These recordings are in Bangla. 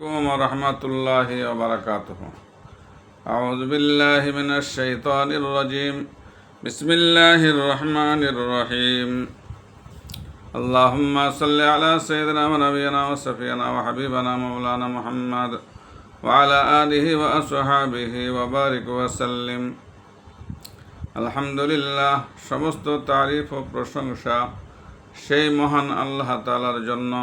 ورحمة الله وبركاته. أعوذ بالله من الشيطان الرجيم. بسم الله الرحمن الرحيم. اللهم صل على سيدنا ونبينا وشفيعنا وحبيبنا مولانا محمد وعلى آله وأصحابه وبارك وسلم. আলহামদুলিল্লাহ, সমস্ত তারিফ ও প্রশংসা সেই মহান আল্লাহ তাআলার জন্য।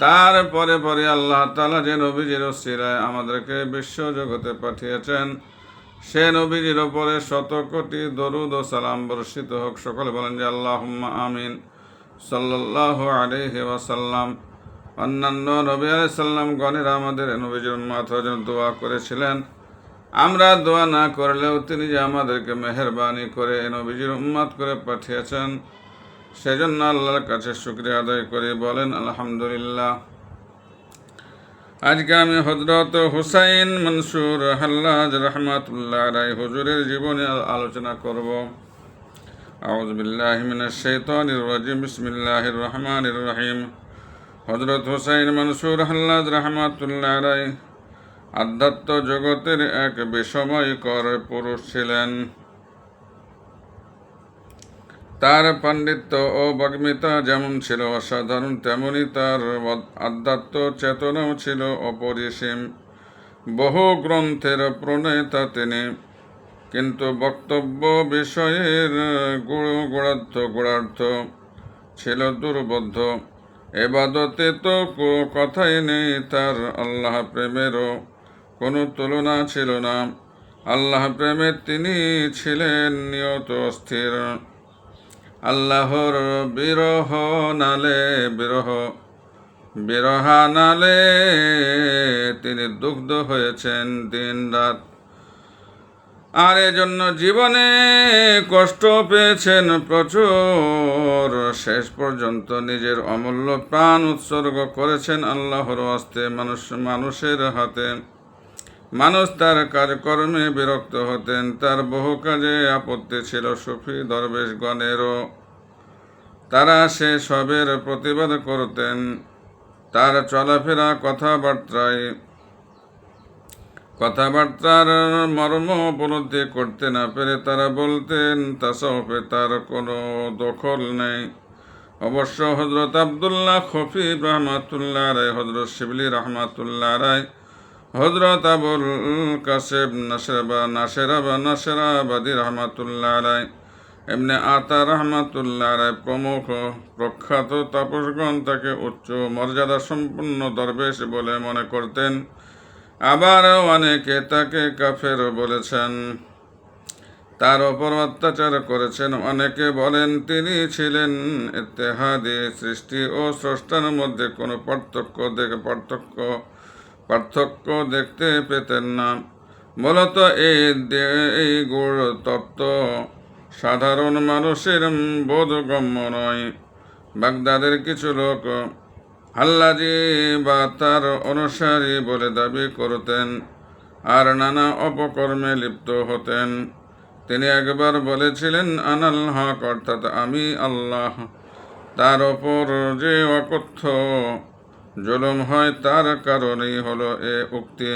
তারপরে আল্লাহ তাআলা যে নবীজির ওসিলায় আমাদেরকে বিশ্ব জগতে পাঠিয়েছেন, সে নবীজির ওপরে শত কোটি দরুদ ও সালাম বর্ষিত হোক। সকলে বলেন যে আল্লাহুম্মা আমিন। সাল্লাল্লাহু আলাইহি ওয়াসাল্লাম। অন্যান্য নবী আলাইহিস সালাম গণেরা আমাদের নবীজির উম্মত হওয়ার জন্য দোয়া করেছিলেন। আমরা দোয়া না করলেও তিনি যে আমাদেরকে মেহেরবানি করে নবীজির উম্মত করে পাঠিয়েছেন, সেজন্য আল্লাহর কাছে শুকরিয়া আদায় করে বলেন আলহামদুলিল্লাহ। আজকে আমি হযরত হুসাইন মনসুর হাল্লাজ রাহমাতুল্লাহ আলাইহি হুজুরের জীবনী আলোচনা করব। আউযু বিল্লাহি মিনাশ শাইতানির রাজিম। বিসমিল্লাহির রহমানির রহিম। হযরত হুসাইন মনসুর হাল্লাজ রাহমাতুল্লাহ আলাইহি আধ্যাত্ম জগতের এক বিস্ময়কর পুরুষ ছিলেন। তার পাণ্ডিত্য ও বাগ্মিতা যেমন ছিল অসাধারণ, তেমনি তার আধ্যাত্ম চেতনাও ছিল অপরিসীম। বহু গ্রন্থের প্রণেতা তিনি, কিন্তু বক্তব্য বিষয়ের গূঢ়ার্থ ছিল দুর্বোধ্য। এবাদতে তো কথাই নেই, তার আল্লাহ প্রেমেরও কোনো তুলনা ছিল না। আল্লাহ প্রেমে তিনি ছিলেন নিয়ত অস্থির। আল্লাহর বিরহানালে তিনি দুগ্ধ হয়েছেন দিন রাত, আর এজন্য জীবনে কষ্ট পেয়েছেন প্রচুর। শেষ পর্যন্ত নিজের অমূল্য প্রাণ উৎসর্গ করেছেন আল্লাহর হস্তে মানুষের হাতে। মানুষ তার কাজকর্মে বিরক্ত হতেন, তার বহু কাজে আপত্তি ছিল সুফি দরবেশগণেরও। তারা সে সবের প্রতিবাদ করতেন। তার চলাফেরা কথাবার্তার মর্ম উপলব্ধি করতে না পেরে তারা বলতেন তাসাউফে তার কোনো দখল নেই। অবশ্য হযরত আব্দুল্লাহ খফিফ রহমাতুল্লাহ আলাইহি, হযরত শিবলি রহমাতুল্লাহ আলাইহি, হযরত আবুল কাসেম নাসেরাবাদী রহমাতুল্লাহ আলাইহি, এমনি আতা রহমাতুল্লাহ আলাইহি প্রমুখ প্রখ্যাত তাপসগণ তাকে উচ্চ মর্যাদা সম্পন্ন দরবেশ বলে মনে করতেন। আবার অনেকে তাকে কাফের বলেছেন, তার ওপর অত্যাচার করেছেন। অনেকে বলেন তিনি ছিলেন ইত্তেহাদি, সৃষ্টি ও স্রষ্টার মধ্যে কোনো পার্থক্য দেখতে পেতেন না। মূলত এই গূঢ় তত্ত্ব সাধারণ মানুষের বোধগম্য নয়। বাগদাদের কিছু লোক হাল্লাজি বা তার অনুসারী বলে দাবি করতেন, আর নানা অপকর্মে লিপ্ত হতেন। তিনি একবার বলেছিলেন আনাল হক, অর্থাৎ আমি আল্লাহ। তার ওপর যে অকথ্য জুলুম হয় তার কারণেই হলো এ উক্তি।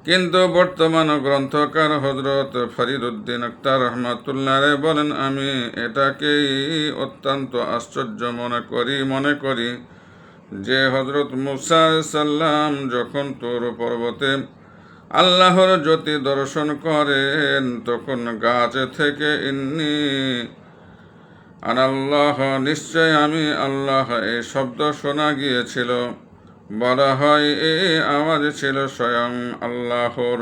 কিন্তু বর্তমান গ্রন্থকার হযরত ফরিদউদ্দীন আখতার রহমাতুল্লাহ আলাইহি বলেন, আমি এটাকেই অত্যন্ত আশ্চর্য মনে করি যে হযরত মুসা আলাইহিস সালাম যখন তুর পর্বতে আল্লাহর জ্যোতি দর্শন করেন, তখন গাছ থেকে ইন্নী আনাল্লাহ, নিশ্চয় আমি আল্লাহ, এই শব্দ শোনা গিয়েছিল। বলা হয় এই আওয়াজ ছিল স্বয়ং আল্লাহর,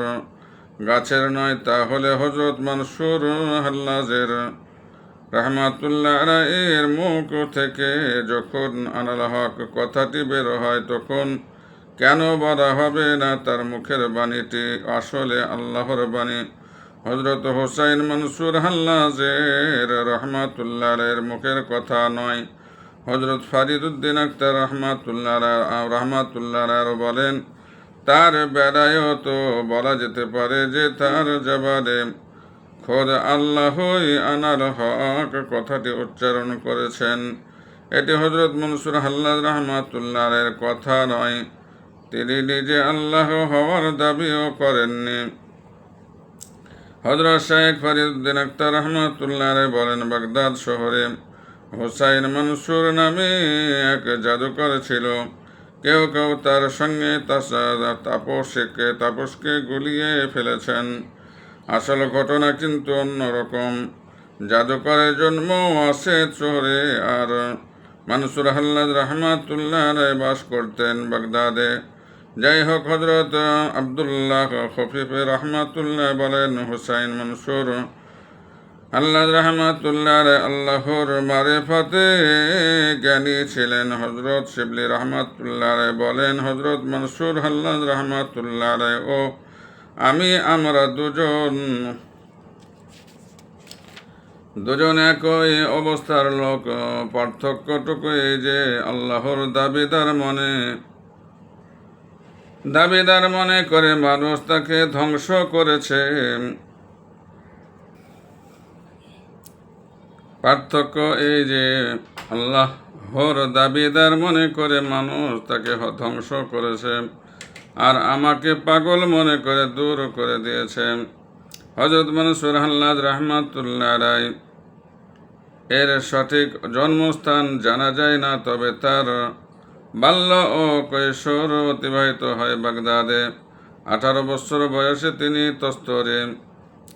গাছের নয়। তাহলে হযরত মনসুর হাল্লাজের রাহমাতুল্লাহ আলাইহির মুখ থেকে যখন আনাল হক কথাটি বের হয়, তখন কেন বলা হবে না তার মুখের বাণীটি আসলে আল্লাহর বাণী? হযরত হুসাইন মনসুর হাল্লাজের রাহমাতুল্লাহ আলাইহির মুখের কথা নয়। হযরত ফরিদউদ্দীন আখতার রহমাতুল্লাহ আলাইহি বলেন, তার বেলায়ও তো বলা যেতে পারে যে তার জবানে খোদ আল্লাহই আনাল হক কথাটি উচ্চারণ করেছেন। এটি হযরত মনসুর হাল্লাজ রহমাতুল্লাহ আলাইহির কথা নয়। তিনি নিজে আল্লাহ হওয়ার দাবিও করেননি। হযরত শাইখ ফরিদউদ্দিন আখতার রহমাতুল্লাহ আলাইহি বলেন, বাগদাদ শহরে হুসাইন মনসুর নামে এক জাদুকর ছিল। কেউ কেউ তার সঙ্গে তাপসকে গুলিয়ে ফেলেছেন। আসল ঘটনা কিন্তু অন্যরকম। জাদুকরের জন্ম ওয়াসেদ শহরে, আর মনসুর হাল্লাজ রহমাতুল্লাহ আলাইহি বাস করতেন বাগদাদে। যাই হোক, হযরত আব্দুল্লাহ খফিফে রহমাতুল্লাহ বলেন, হুসাইন মনসুর হাল্লাজ রহমাতুল্লাহ আলাইহি আল্লাহর মারিফাতে জ্ঞানী ছিলেন। হযরত শিবলি রহমাতুল্লাহ আলাইহি বলেন, হযরত মনসুর হাল্লাজ রহমাতুল্লাহ আলাইহি ও আমরা দুজন একই অবস্থার লোক। পার্থক্যটুকু এই যে আল্লাহর দাবিদার মনে করে মানুষ তাকে ধ্বংস করেছে। পার্থক্য এই যে আল্লাহর দাবিদার মনে করে মানুষ তাকে ধ্বংস করেছে, আর আমাকে পাগল মনে করে দূর করে দিয়েছে। হযরত মনসুর হাল্লাজ রহমাতুল্লাহ আলাইহি এর সঠিক জন্মস্থান জানা যায় না, তবে তার বাল্য ও কৈশোর অতিবাহিত হয় বাগদাদে। 18 বছর বয়সে তিনি তস্তরে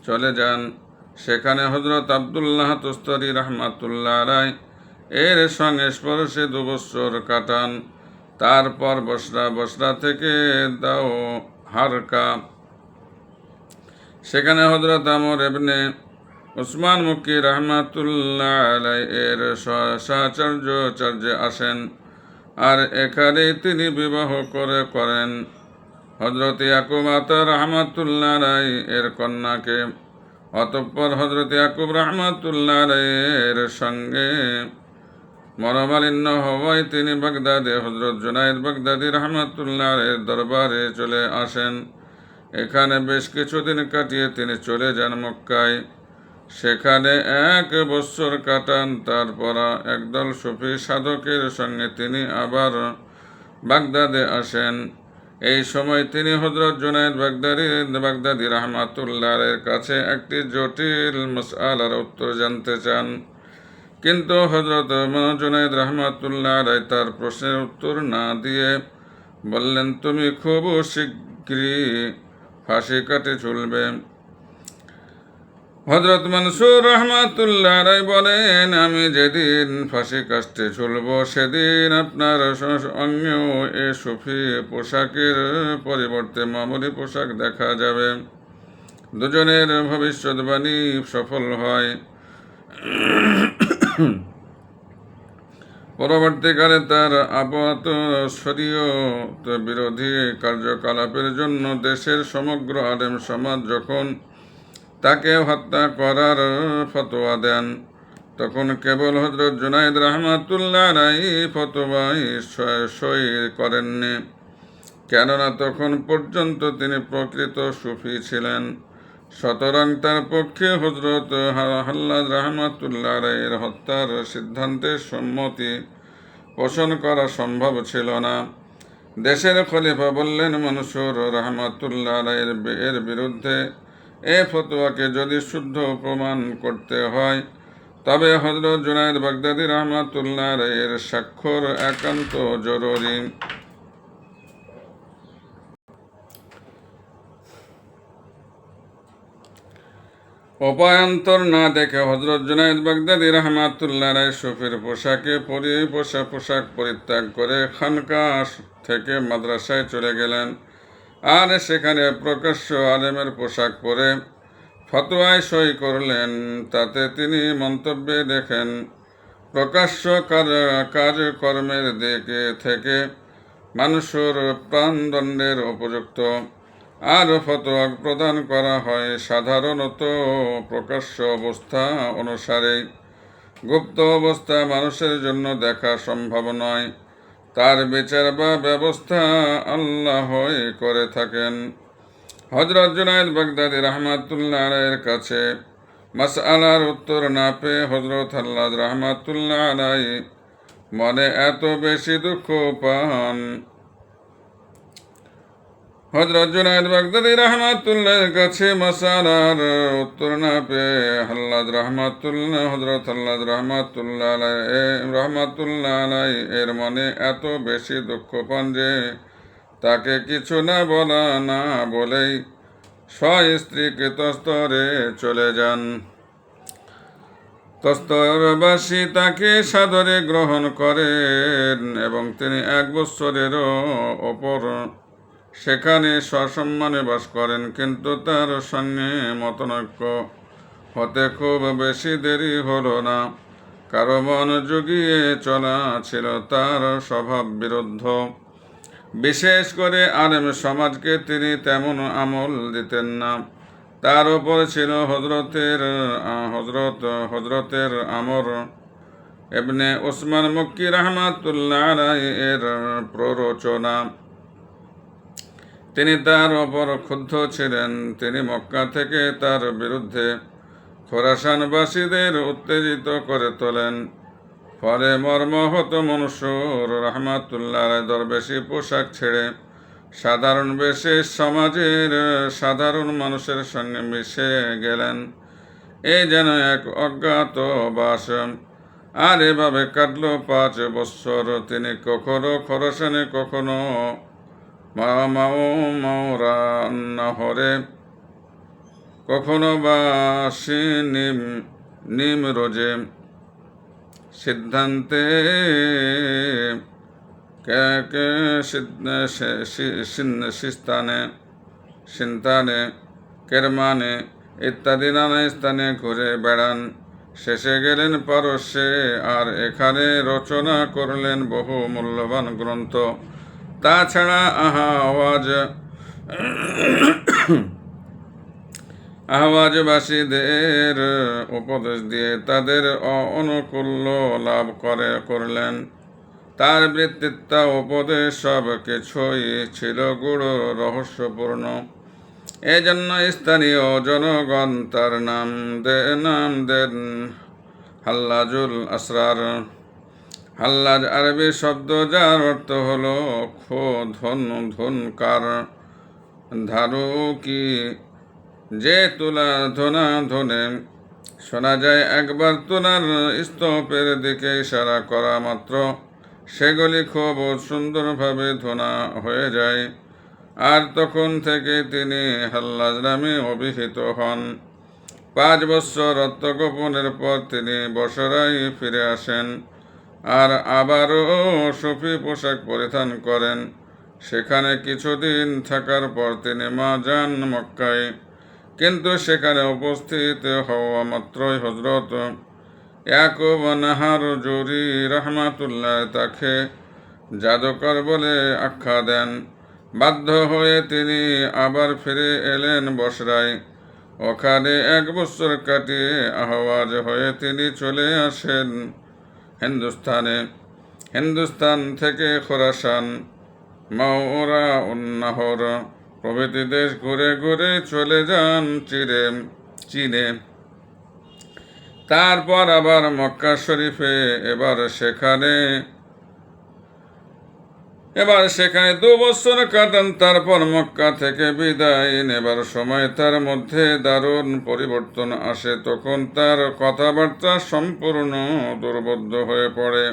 চলে যান। সেখানে হযরত আব্দুল্লাহ তস্তরি রহমাতুল্লাহ আলাইহি এর সংস্পর্শে 2 বছর কাটান। তারপর বসরা থেকে দাও হারকা, সেখানে হযরত আমর ইবনে উসমান মুক্কি রহমাতুল্লাহ আলাইহি এর সাহচর্যে আসেন, আর এখানেই তিনি বিবাহ করেন হযরত ইয়াকুব আতা রহমাতুল্লাহ আলাইহি এর কন্যাকে। অতঃপর হযরত ইয়াকুব রহমাতুল্লাহ আলাইহি এর সঙ্গে মনোমালিন্য হওয়ায় তিনি বাগদাদে হযরত জুনাইদ বাগদাদি রহমাতুল্লাহ আলাইহির দরবারে চলে আসেন। এখানে বেশ কিছুদিন কাটিয়ে তিনি চলে যান মক্কায়। সেখানে 1 বছর কাটান। তারপর একদল সুফি সাধকের সঙ্গে তিনি আবার বাগদাদে আসেন। এই সময় তিনি হযরত জুনাইদ বাগদাদি রহমাতুল্লাহ আলাইহির কাছে একটি জটিল মাসআলার উত্তর জানতে চান, কিন্তু হযরত জুনাইদ রহমাতুল্লাহ আলাইহি তার প্রশ্নের উত্তর না দিয়ে বললেন, তুমি খুব শীঘ্রই ফাঁসি কাটে চলবে। হযরত মনসুর রহমাতুল্লাহ আলাইহি বলেন, আমি যেদিন ফাঁসি কাটতে চলব সেদিন আপনার অঙ্গেও এ সুফি পোশাকের পরিবর্তে মামুলি পোশাক দেখা যাবে। দুজনের ভবিষ্যৎবাণী সফল হয়। পরবর্তীকালে তার আপাত শরীয়ত বিরোধী কার্যকলাপের জন্য দেশের সমগ্র আলেম সমাজ যখন তাকে হত্যা করার ফতোয়া দেন, তখন কেবল হযরত জুনাইদ রহমাতুল্লাহ আলাইহি ফতোয়ায় সই করেননি, কেননা তখন পর্যন্ত তিনি প্রকৃত সুফি ছিলেন। সুতরাং তার পক্ষে হযরত হাল্লাজ রহমাতুল্লাহ আলাইহির হত্যার সিদ্ধান্তে সম্মতি পোষণ করা সম্ভব ছিল না। দেশের খলিফা বললেন, মনসুর রহমাতুল্লাহ আলাইহির এর বিরুদ্ধে এ ফতোয়াকে যদি শুদ্ধ প্রমাণ করতে হয়, তবে হযরত জুনাইদ বাগদাদি রহমাতুল্লাহ আলাইহির স্বাক্ষর একান্ত জরুরি। উপায়ান্তর না দেখে হযরত জুনাইদ বাগদাদি রহমাতুল্লাহ আলাইহি সুফির পোশাক পরিত্যাগ করে খানকাহ থেকে মাদ্রাসায় চলে গেলেন, আর সেখানে প্রকাশ্য আলেমের পোশাক পরে ফতোয়ায় সই করলেন। তাতে তিনি মন্তব্যে দেখেন, প্রকাশ্য কাজকর্মের দিকে থেকে মানুষের প্রাণদণ্ডের উপযুক্ত, আর ফতোয়া প্রদান করা হয় সাধারণত প্রকাশ্য অবস্থা অনুসারে। গুপ্ত অবস্থা মানুষের জন্য দেখা সম্ভব নয়, তার বিচার বা ব্যবস্থা আল্লাহই করে থাকেন। হযরত জুনাইদ বাগদাদি রহমাতুল্লাহ আলাইহির কাছে মাসআলার উত্তর না পেয়ে হযরত হাল্লাজ রহমাতুল্লাহ আলাইহি মনে এত বেশি দুঃখ পান হযরত জুনায়েদ বাগদাদী রাহমাতুল্লাহর কাছে মাসালার উত্তর না পেয়ে হযরত হাল্লাজ রাহমাতুল্লাহ আলাইহি এর মনে এত বেশি দুঃখ পান যে তাকে কিছু না বলা না বলেই স্ত্রীকে তস্তরে চলে যান। তস্তরবাসী তাকে সাদরে গ্রহণ করেন এবং তিনি 1 বছরেরও ওপর সেখানে সসম্মানে বাস করেন, কিন্তু তার সঙ্গে মতনৈক্য হতে খুব বেশি দেরি হলো না। কারো মন জুগিয়ে চলা ছিল তার স্বভাব বিরুদ্ধ। বিশেষ করে আলেম সমাজকে তিনি তেমন আমল দিতেন না। তার উপর ছিল হজরতের আমর ইবনে উসমান মক্কি রাহমাতুল্লাহ আলাইহি এর প্ররোচনা। তিনি তার ওপর ক্ষুব্ধ ছিলেন। তিনি মক্কা থেকে তার বিরুদ্ধে খোরাসানবাসীদের উত্তেজিত করে তোলেন। ফলে মর্মাহত মনসুর রাহমাতুল্লাহ আলাইহি দরবেশি পোশাক ছেড়ে সাধারণ বেশে সমাজের সাধারণ মানুষের সঙ্গে মিশে গেলেন। এই যেন এক অজ্ঞাতবাস। আর এভাবে কাটল 5 বৎসর। তিনি কখনো খোরাসানে, কখনো মাওরান্নাহরে, কখনো বা নিমরোজে সিদ্ধান্তে সিন্তানে, কেরমানে ইত্যাদি নানা স্থানে ঘুরে বেড়ান। শেষে গেলেন পারস্যে, আর এখানে রচনা করলেন বহু মূল্যবান গ্রন্থ। তাছাড়া আহওয়াজবাসীদের উপদেশ দিয়ে তাদের অনুকূল্য লাভ করলেন। তার বৃত্তিত্ব উপদেশ সব কিছুই ছিল গূঢ় রহস্যপূর্ণ। এজন্য স্থানীয় জনগণ তার নাম দেন হাল্লাজুল আসরার। হাল্লাজ আরবি শব্দ, যার অর্থ হলো ধনকার, ধারুকি, যে তুলা ধনে শোনা যায়। একবার তুলার স্তূপের দিকে ইশারা করা মাত্র সেগুলি খুব সুন্দরভাবে ধোনা হয়ে যায়। আর তখন থেকে তিনি হাল্লাজ নামে অভিহিত হন। 5 বৎসর আত্মগোপনের পর তিনি বসরায় ফিরে আসেন আর আবারও সুফি পোশাক পরিধান করেন। সেখানে কিছুদিন থাকার পর তিনি যান মক্কায়। কিন্তু সেখানে উপস্থিত হওয়া মাত্রই হযরত ইয়াকুব নাহারজুরি রাহমাতুল্লাহ তাকে জাদুকর বলে আখ্যা দেন। বাধ্য হয়ে তিনি আবার ফিরে এলেন বসরায়। ওখানে 1 বছর কাটিয়ে আহওয়াজ হয়ে তিনি চলে আসেন হিন্দুস্তান থেকে খোরাসান, মাওরাউন্নাহর প্রভৃতি দেশ ঘুরে ঘুরে চলে যান চীনে। তারপর আবার মক্কা শরীফে। এবার সেখানে 2 বছর কাটান। তারপর মক্কা থেকে বিদায় নেবার সময় তার মধ্যে দারুণ পরিবর্তন আসে। তখন তার কথাবার্তা সম্পূর্ণ দুর্বোধ্য হয়ে পড়ে।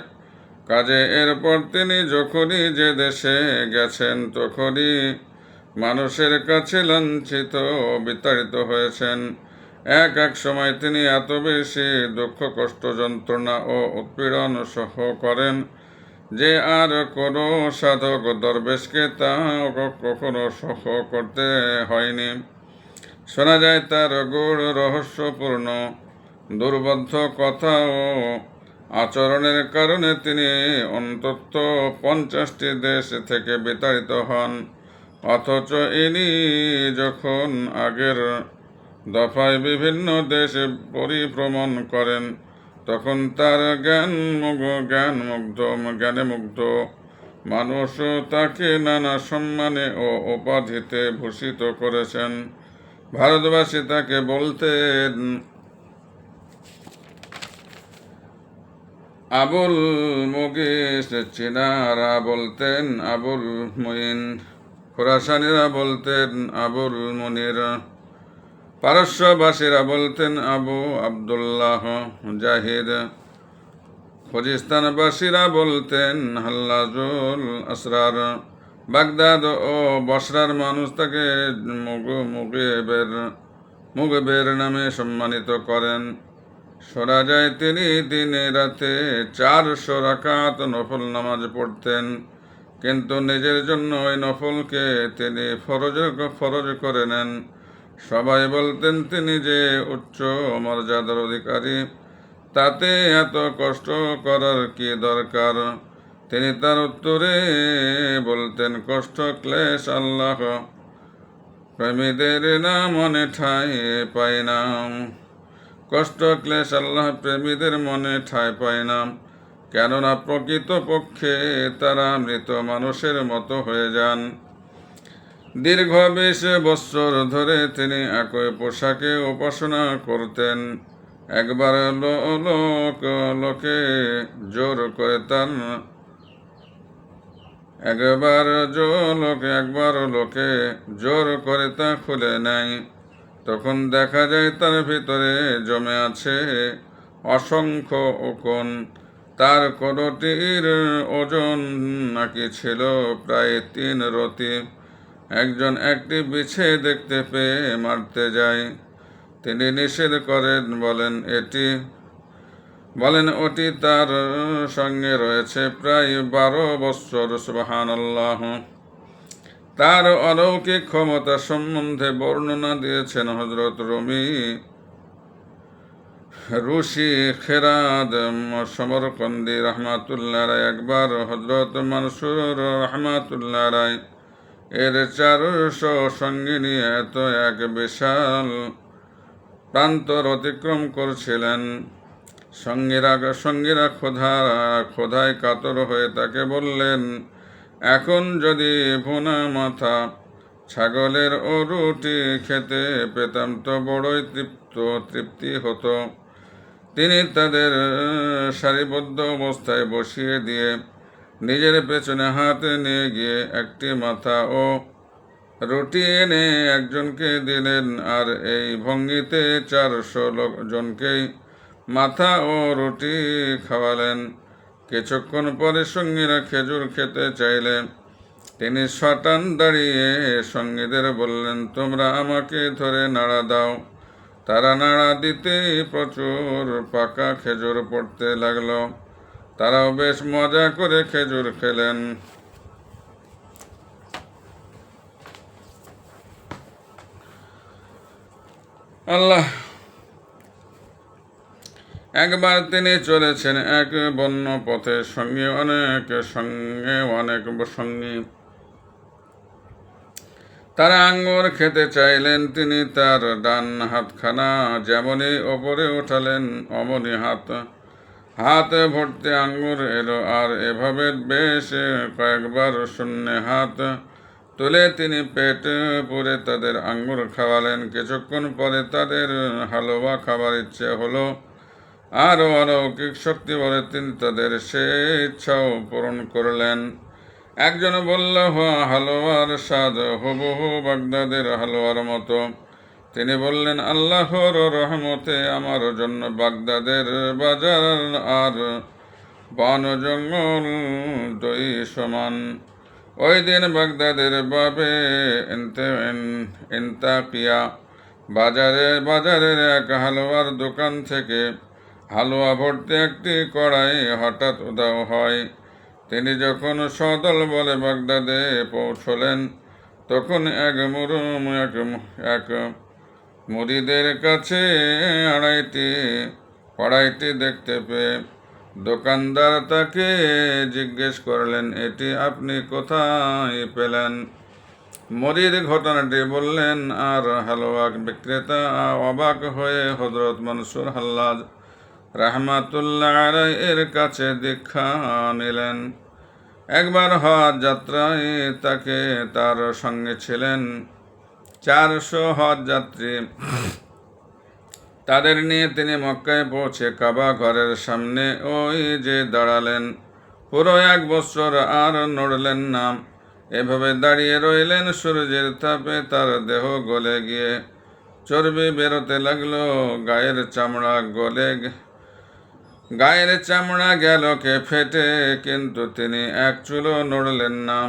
কাজে এরপর তিনি যখনই যে দেশে গেছেন তখনই মানুষের কাছে লাঞ্ছিত ও বিতাড়িত হয়েছেন। এক সময় তিনি এত বেশি দুঃখ, কষ্ট, যন্ত্রণা ও উৎপীড়ন সহ করেন যে আর কোনো সাধক দরবেশকে তা কখনো সহ করতে হয়নি। শোনা যায় তার গূঢ় রহস্যপূর্ণ দুর্বোধ্য কথা ও আচরণের কারণে তিনি অন্তত 50টি দেশ থেকে বিতাড়িত হন। অথচ ইনি যখন আগের দফায় বিভিন্ন দেশে পরিভ্রমণ করেন তখন তার জ্ঞানে মুগ্ধ মানুষ তাকে নানা সম্মানে ও উপাধিতে ভূষিত করেছেন। ভারতবাসী তাকে বলতেন আবুল মুগিস, চীনারা বলতেন আবুল মুইন, খোরাসানিরা বলতেন আবুল মুনির, পারস্যবাসীরা বলতেন আবু আবদুল্লাহ জাহিদ, খুজিস্তানবাসীরা বলতেন হাল্লাজুল আসরার। বাগদাদ ও বসরার মানুষ তাকে মুগবের নামে সম্মানিত করেন। শোনা যায় তিনি দিনে রাতে 400 রাকাত নফল নামাজ পড়তেন, কিন্তু নিজের জন্য ওই নফলকে তিনি ফরজ করে নেন। সবাই বলতেন তিনি যে উচ্চ মর্যাদার অধিকারী, তাতে এত কষ্ট করার কি দরকার? তিনি তার উত্তরে বলতেন, কষ্ট ক্লেশ আল্লাহ প্রেমীদের না মনে ঠাঁই পায় না। কষ্ট ক্লেশ আল্লাহ প্রেমীদের মনে ঠাঁই পায় না, কেননা প্রকৃত পক্ষে তারা মৃত মানুষের মতো হয়ে যান। দীর্ঘ 20 বৎসর ধরে তিনি একই পোশাকে উপাসনা করতেন। একবার লোকে জোর করে তার একবার লোকে জোর করে তা খুলে নেয়। তখন দেখা যায় তার ভিতরে জমে আছে অসংখ্য উকুন। তার কোনটির ওজন নাকি ছিল প্রায় 3 রতি। একজন একটি বিছে দেখতে পেয়ে মারতে যায়। তিনি নিষেধ করেন, বলেন ওটি তার সঙ্গে রয়েছে প্রায় 12 বৎসর। সুবহানাল্লাহ। তার অলৌকিক ক্ষমতা সম্বন্ধে বর্ণনা দিয়েছেন হযরত রুশি খেরাদ সমরকন্দি রহমাতুল্লাহ রায়। একবার হযরত মানসুর রহমাতুল্লাহ রায় এর 400 সঙ্গী নিয়ে এত এক বিশাল প্রান্তর অতিক্রম করছিলেন। সঙ্গীরা ক্ষুধায় কাতর হয়ে তাকে বললেন, এখন যদি ভুনা মাথা ছাগলের ও রুটি খেতে পেতাম তো বড়ই তৃপ্তি হতো। তিনি তাদের সারিবদ্ধ অবস্থায় বসিয়ে দিয়ে নিজের পেছনে হাতে নিয়ে গিয়ে একটি মাথা ও রুটি এনে একজনকে দিলেন, আর এই ভঙ্গিতে 400 জনকেই মাথা ও রুটি খাওয়ালেন। কিছুক্ষণ পরে সঙ্গীরা খেজুর খেতে চাইলে তিনি শটান দাঁড়িয়ে সঙ্গীদের বললেন, তোমরা আমাকে ধরে নাড়া দাও। তারা নাড়া দিতেই প্রচুর পাকা খেজুর পড়তে লাগলো। তারাও বেশ মজা করে খেজুর খেলেন। একবার তিনি চলেছেন এক বন্য পথে, সঙ্গে অনেক সঙ্গী। তারা আঙ্গুর খেতে চাইলেন। তিনি তার ডান হাতখানা যেমনই ওপরে উঠালেন, অমনি হাত ভর্তি আঙ্গুর এলো। আর এভাবে বেশ কয়েকবার শূন্য হাত তুলে তিনি পেট পুরে তাদের আঙ্গুর খাওয়ালেন। কিছুক্ষণ পরে তাদের হালুয়া খাবার ইচ্ছে হলো। আর অলৌকিক শক্তি বলে তিনি তাদের সে ইচ্ছাও পূরণ করলেন। একজন বলল, হালুয়ার স্বাদ হুবহু বাগদাদের হালুয়ার মতো। তিনি বললেন, আল্লাহর রহমতে আমার জন্য বাগদাদের বাজার আর বন জঙ্গল দুই সমান। ওই দিন বাগদাদের বাবে ইন্তাকিয়া বাজারের এক হালুয়ার দোকান থেকে হালুয়া ভর্তি একটি কড়াই হঠাৎ উধাও হয়। তিনি যখন সদল বলে বাগদাদে পৌঁছলেন, তখন এক মুরিদের কাছে কড়াইটি দেখতে পেয়ে দোকানদার তাকে জিজ্ঞেস করলেন, এটি আপনি কোথায় পেলেন? মুরিদ ঘটনাটি বললেন, আর হালুয়া বিক্রেতা অবাক হয়ে হযরত মানসুর হাল্লাজ রাহমাতুল্লাহ আলাইহি এর কাছে দীক্ষা নিলেন। একবার হজ যাত্রায় তার সঙ্গে ছিলেন 400 হজ যাত্রী। তাদের নিয়ে তিনি মক্কায় পৌঁছে কাবা ঘরের সামনে ওই যে দাঁড়ালেন। পুরো 1 বছর আর নড়লেন না। এভাবে দাঁড়িয়ে রইলেন। সূর্যের তাপে তার দেহ গলে গিয়ে চর্বি বেরোতে লাগলো। গায়ের চামড়া গেল কে ফেটে, কিন্তু তিনি এক চুলও নড়লেন না।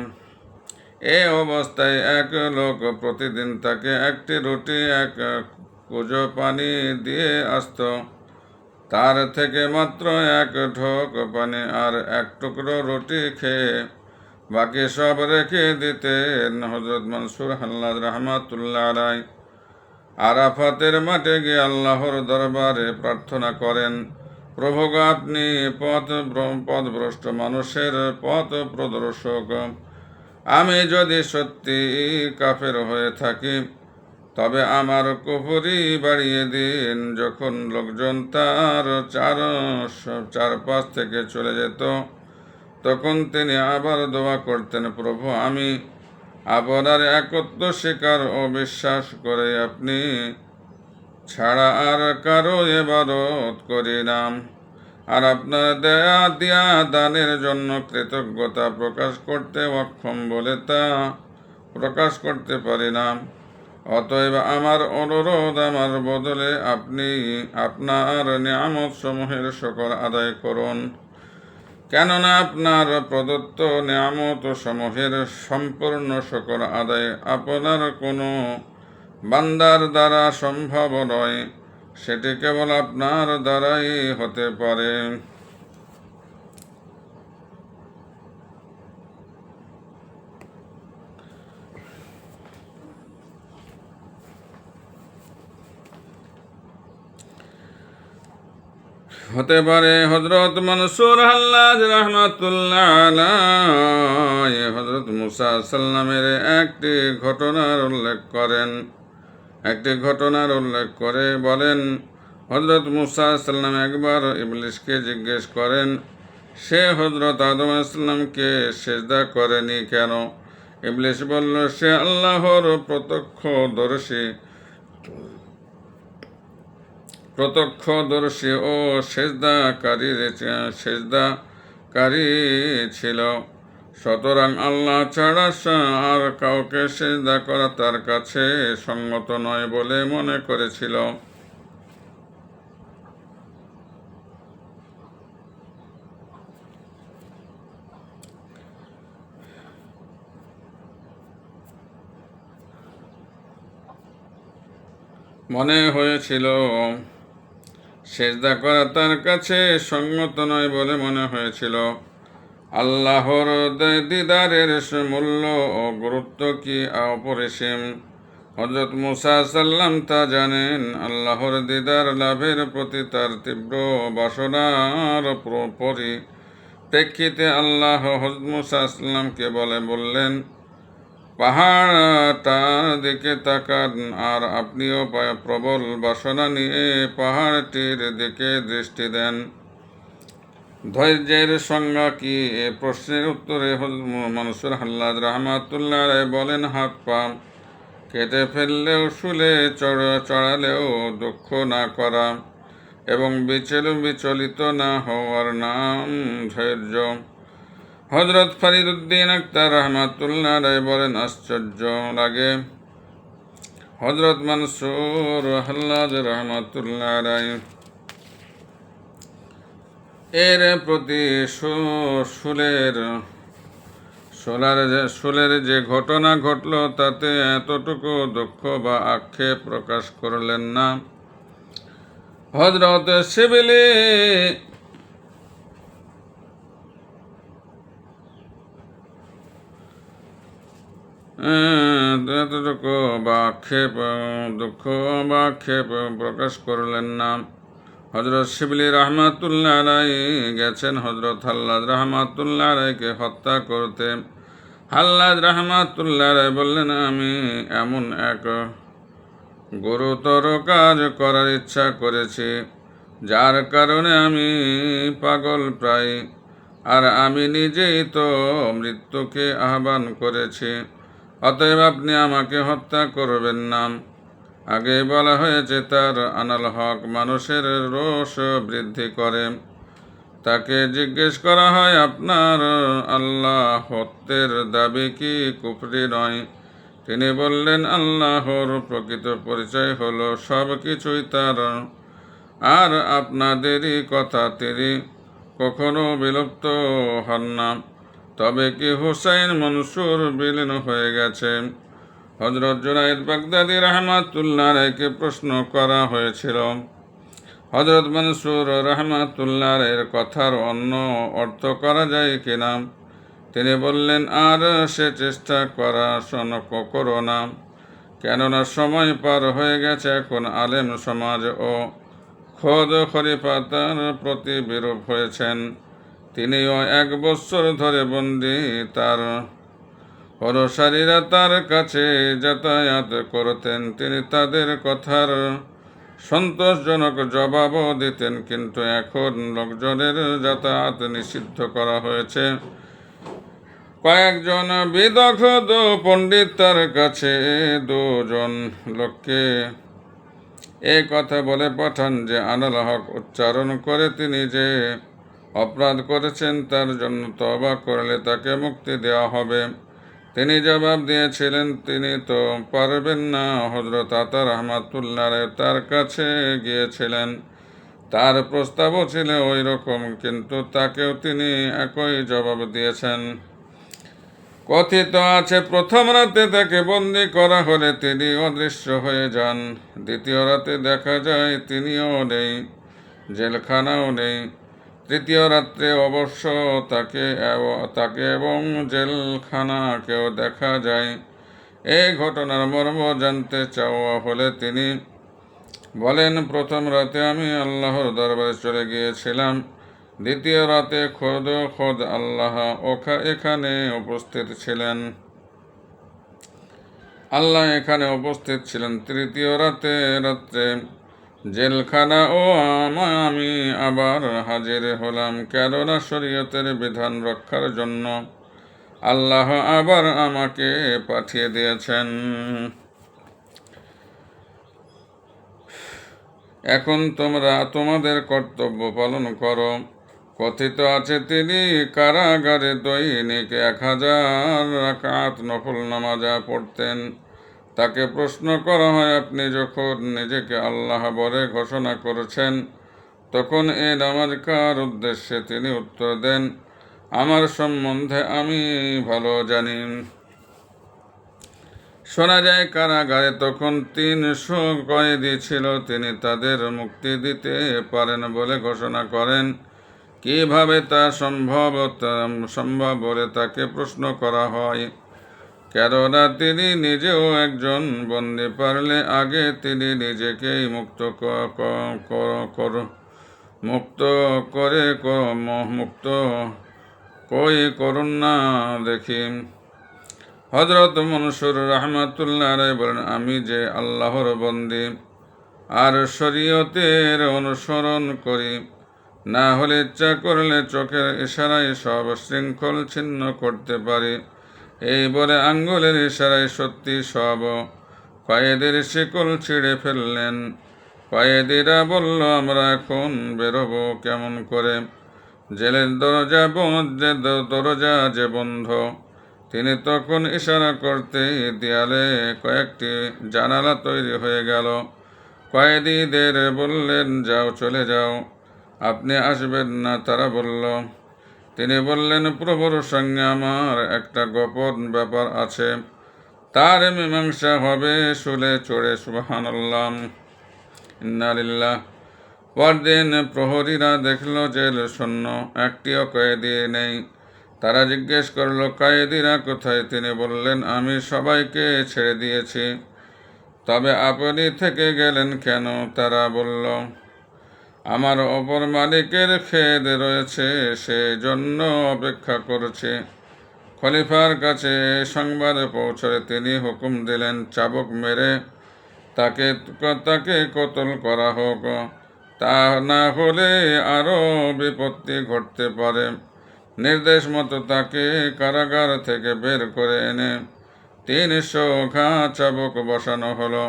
এ অবস্থায় এক লোক প্রতিদিন তাকে একটি রুটি এক কুজো পানি দিয়ে আসত। তার থেকে মাত্র এক ঢোক পানি আর এক টুকরো রুটি খেয়ে বাকি সব রেখে দিতেন। হযরত মনসুর হাল্লাজ রাহমাতুল্লাহ আলাইহি আরাফাতের মাঠে গিয়ে আল্লাহর দরবারে প্রার্থনা করেন, প্রভু গো, আপনি পথভ্রষ্ট মানুষের পথ প্রদর্শক। আমি যদি সত্যি কাফের হয়ে থাকি তবে আমার কুফরি বাড়িয়ে দিন। যখন লোকজন তার চারপাশ থেকে চলে যেত তখন তিনি আবার দোয়া করতেন, প্রভু, আমি আপনার একত্ব স্বীকার ও বিশ্বাস করে আপনি ছাড়া আর কারো ইবাদত করি না, আর আপনার দিয়া দানের জন্য কৃতজ্ঞতা প্রকাশ করতে অক্ষম বলে তা প্রকাশ করতে পারি না। অতএব আমার অনুরোধ, আমার বদলে আপনি আপনার নিয়ামত সমূহের শুকর আদায় করুন, কেননা আপনার প্রদত্ত নিয়ামত সমূহের সম্পূর্ণ শুকর আদায় আপনার কোনো বান্দার দ্বারা সম্ভব নয়, সেটি কেবল আপনার দ্বারাই হতে পারে। হযরত মনসুর হাল্লাজ রাহমাতুল্লাহ আলাইহি হযরত মুসা সাল্লামের একটি ঘটনার উল্লেখ করে বলেন, হযরত মুসা সাল্লাম একবার ইবলিসকে জিজ্ঞেস করেন, সে হযরত আদম সাল্লামকে সিজদা করেনি কেন? ইবলিস বলল, সে আল্লাহর প্রত্যক্ষদর্শী ও সেজদাকারী ছিল, সুতরাং আল্লাহ ছাড়া আর কাউকে সেজদা করা তার কাছে সঙ্গত নয় বলে মনে করেছিল। সেজদা করা তার কাছে সঙ্গত নয় বলে মনে হয়েছিল। আল্লাহর দিদারের মূল্য ও গুরুত্ব কি অপরিসীম! হযরত মুসা সাল্লাম তা জানেন। আল্লাহর দিদার লাভের প্রতি তার তীব্র বাসনার পরিপ্রেক্ষিতে আল্লাহ হযরত মুসা সাল্লামকে বললেন, পাহাড়টার দিকে তাকান, আর আপনিও প্রবল বাসনা নিয়ে পাহাড়টির দিকে দৃষ্টি দেন। ধৈর্যের সংজ্ঞা কি? এ প্রশ্নের উত্তরে মনসুর হাল্লাজ রাহমাতুল্লাহ আলাইহি বলেন, হাত পা কেটে ফেললেও শুলে চড়ালেও দুঃখ না করা এবং বিচলিত না হওয়ার নাম ধৈর্য। হযরত ফরিদউদ্দীন আখতার রাহমাতুল্লাহ আলাইহি বলেন, আশ্চর্য লাগে হযরত মনসুর হাল্লাজ রাহমাতুল্লাহ আলাইহি এর প্রতি শুলের যে ঘটনা ঘটল তাতে এতটুকু দুঃখ বা আক্ষেপ প্রকাশ করলেন না। হযরত শিবলি এতটুকু দুঃখ বা আক্ষেপ প্রকাশ করলেন না। হযরত শিবলি রাহমাতুল্লাহ আলাইহি গেছেন হযরত হাল্লাজ রাহমাতুল্লাহ আলাইহিকে হত্যা করতে। হাল্লাজ রাহমাতুল্লাহ আলাইহি বললেন, আমি এমন এক গুরুতর কাজ করার ইচ্ছা করেছি যার কারণে আমি পাগল প্রায়, আর আমি নিজেই তো মৃত্যুকে আহ্বান করেছি। অতএব আপনি আমাকে হত্যা করবেন না। আগে বলা হয়েছে, তার আনাল হক মানুষের রোষ বৃদ্ধি করে। তাকে জিজ্ঞেস করা হয়, আপনার আল্লাহ হত্যের দাবি কি কুফরি নয়? তিনি বললেন, আল্লাহর প্রকৃত পরিচয় হলো সব কিছুই তার, আর আপনাদেরই কথা তিনি কখনো বিলুপ্ত হন না। তবে কি হুসাইন মনসুর বিলীন হয়ে গেছে? হযরত জুনায়েদ বাগদাদী রাহমাতুল্লাহ আলাইহিকে প্রশ্ন করা হয়েছিল, হযরত মনসুর রাহমাতুল্লাহ আলাইহির কথার অন্য অর্থ করা যায় কিনা? তিনি বললেন, আর সে চেষ্টা করো না, কেননা সময় পার হয়ে গেছে। এখন আলেম সমাজ ও খোদ খলিফা তার প্রতি বিরূপ হয়েছেন। তিনিও 1 বছর ধরে বন্দী। তার অনুসারীরা তার কাছে যাতায়াত করতেন। তিনি তাদের কথার সন্তোষজনক জবাবও দিতেন, কিন্তু এখন লোকজনের যাতায়াত নিষিদ্ধ করা হয়েছে। কয়েকজন বিদগ্ধ পণ্ডিত তার কাছে 2 জন লোককে এই কথা বলে পাঠান যে আনাল হক উচ্চারণ করে তিনি যে অপরাধ করেছেন তার জন্য তওবা করলে তাকে মুক্তি দেওয়া হবে। তিনি জবাব দিয়েছিলেন, তিনি তো পারবেন না। হযরত আতা রাহমাতুল্লাহ তার কাছে গিয়েছিলেন। তার প্রস্তাবও ছিল ওই রকম, কিন্তু তাকেও তিনি একই জবাব দিয়েছেন। কথিত আছে, প্রথম রাতে তাকে বন্দি করা হলে তিনি অদৃশ্য হয়ে যান। দ্বিতীয় রাতে দেখা যায় তিনিও নেই, জেলখানাও নেই। তৃতীয় রাত্রে অবশ্য তাকে এবং জেলখানাকেও দেখা যায়। এই ঘটনার মর্ম জানতে চাওয়া হলে তিনি বলেন, প্রথম রাতে আমি আল্লাহর দরবারে চলে গিয়েছিলাম। দ্বিতীয় রাতে খোদ আল্লাহ এখানে উপস্থিত ছিলেন। আল্লাহ এখানে উপস্থিত ছিলেন। তৃতীয় রাত্রে জেলখানা ও আমি আবার হাজির হলাম, কেননা শরীয়তের বিধান রক্ষার জন্য আল্লাহ আবার আমাকে পাঠিয়ে দিয়েছেন। এখন তোমরা তোমাদের কর্তব্য পালন করো। কথিত আছে, তিনি কারাগারে দৈনিক 1000 রাকাত নফল নামাজ পড়তেন। তাকে প্রশ্ন করা হয়, আপনি যখন নিজেকে আল্লাহ বলে ঘোষণা করেছেন তখন এই নামাজ কার উদ্দেশ্যে? তিনি উত্তর দেন, আমার সম্বন্ধে আমি ভালো জানি। শোনা যায় কারাগারে তখন 300 কয়েদি ছিল। তিনি তাদের মুক্তি দিতে পারেন বলে ঘোষণা করেন। কিভাবে তা সম্ভব বলে তাকে প্রশ্ন করা হয়, কেননা তিনি নিজেও একজন বন্দী। পারলে আগে তিনি নিজেকেই মুক্ত করুন না দেখি। হযরত মনসুর রাহমাতুল্লাহ আলাইহি বলেন, আমি যে আল্লাহর বন্দী আর শরীয়তের অনুসরণ করি, না হলে ইচ্ছা করলে চোখের ইশারায় সব শৃঙ্খল ছিন্ন করতে পারি। এই বলে আঙ্গুলের ইশারায় সত্যি সব কয়েদির শিকল ছিঁড়ে ফেললেন। কয়েদিরা বলল, আমরা এখন বেরোবো কেমন করে? জেলের দরজা যে বন্ধ। তিনি তখন ইশারা করতে দেয়ালে কয়েকটি জানালা তৈরি হয়ে গেল। কয়েদিদের বললেন, যাও, চলে যাও, আপনি আসবেন না? তারা বলল। তিনি বললেন, প্রভুর সঙ্গে আমার একটা গোপন ব্যাপার আছে, তার মীমাংসা হবে শুলে চড়ে। সুবহানাল্লাহ, ইন্না লিল্লাহ। পরদিন প্রহরীরা দেখল জেল শূন্য, একটিও কয়েদি নেই। তারা জিজ্ঞেস করল, কয়েদিরা কোথায়? তিনি বললেন, আমি সবাইকে ছেড়ে দিয়েছি, তবে আপনি থেকে গেলেন কেন? তারা বলল, আমার অপর মালিকের খেদ রয়েছে, সেই জন্য অপেক্ষা করছে। খলিফার কাছে সংবাদ পৌঁছলে তিনি হুকুম দিলেন, চাবুক মেরে তাকে কতল করা হোক, তা না হলে আরও বিপত্তি ঘটতে পারে। নির্দেশ মতো তাকে কারাগার থেকে বের করে এনে 300 ঘা চাবুক বসানো হলো,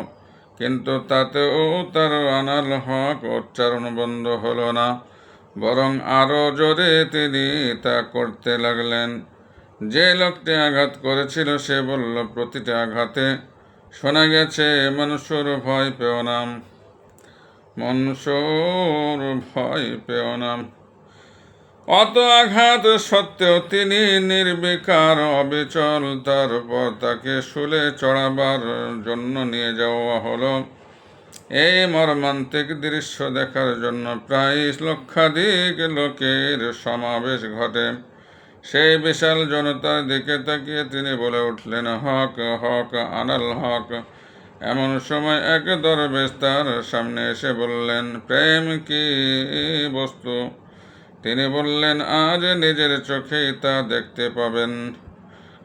কিন্তু তাতেও তার আনাল হক উচ্চারণ বন্ধ হলো না। বরং আরো জোরে তিনি তা করতে লাগলেন। যে লোকটি আঘাত করেছিল সে বলল, প্রতিটা আঘাতে শোনা গেছে, মানুষের ভয় পেও না, মানুষের ভয় পেও না। অত আঘাত সত্ত্বেও তিনি নির্বিকার অবিচল। তারপর তাকে শুলে চড়াবার জন্য নিয়ে যাওয়া হলো। এই মর্মান্তিক দৃশ্য দেখার জন্য প্রায় লক্ষাধিক লোকের সমাবেশ ঘটে। সেই বিশাল জনতার দিকে তাকিয়ে তিনি বলে উঠলেন, হক হক আনাল হক। এমন সময় এক দরবেশ তার সামনে এসে বললেন, প্রেম কি বস্তু? তিনি বললেন, আজ নিজের চোখেই তা দেখতে পাবেন,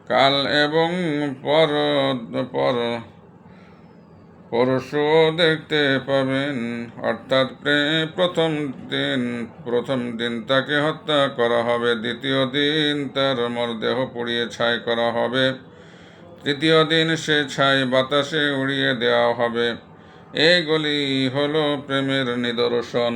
কাল এবং পরশুও দেখতে পাবেন। অর্থাৎ প্রথম দিন তাকে হত্যা করা হবে, দ্বিতীয় দিন তার মরদেহ পুড়িয়ে ছাই করা হবে, তৃতীয় দিন সে ছাই বাতাসে উড়িয়ে দেওয়া হবে। এইগুলি হলো প্রেমের নিদর্শন।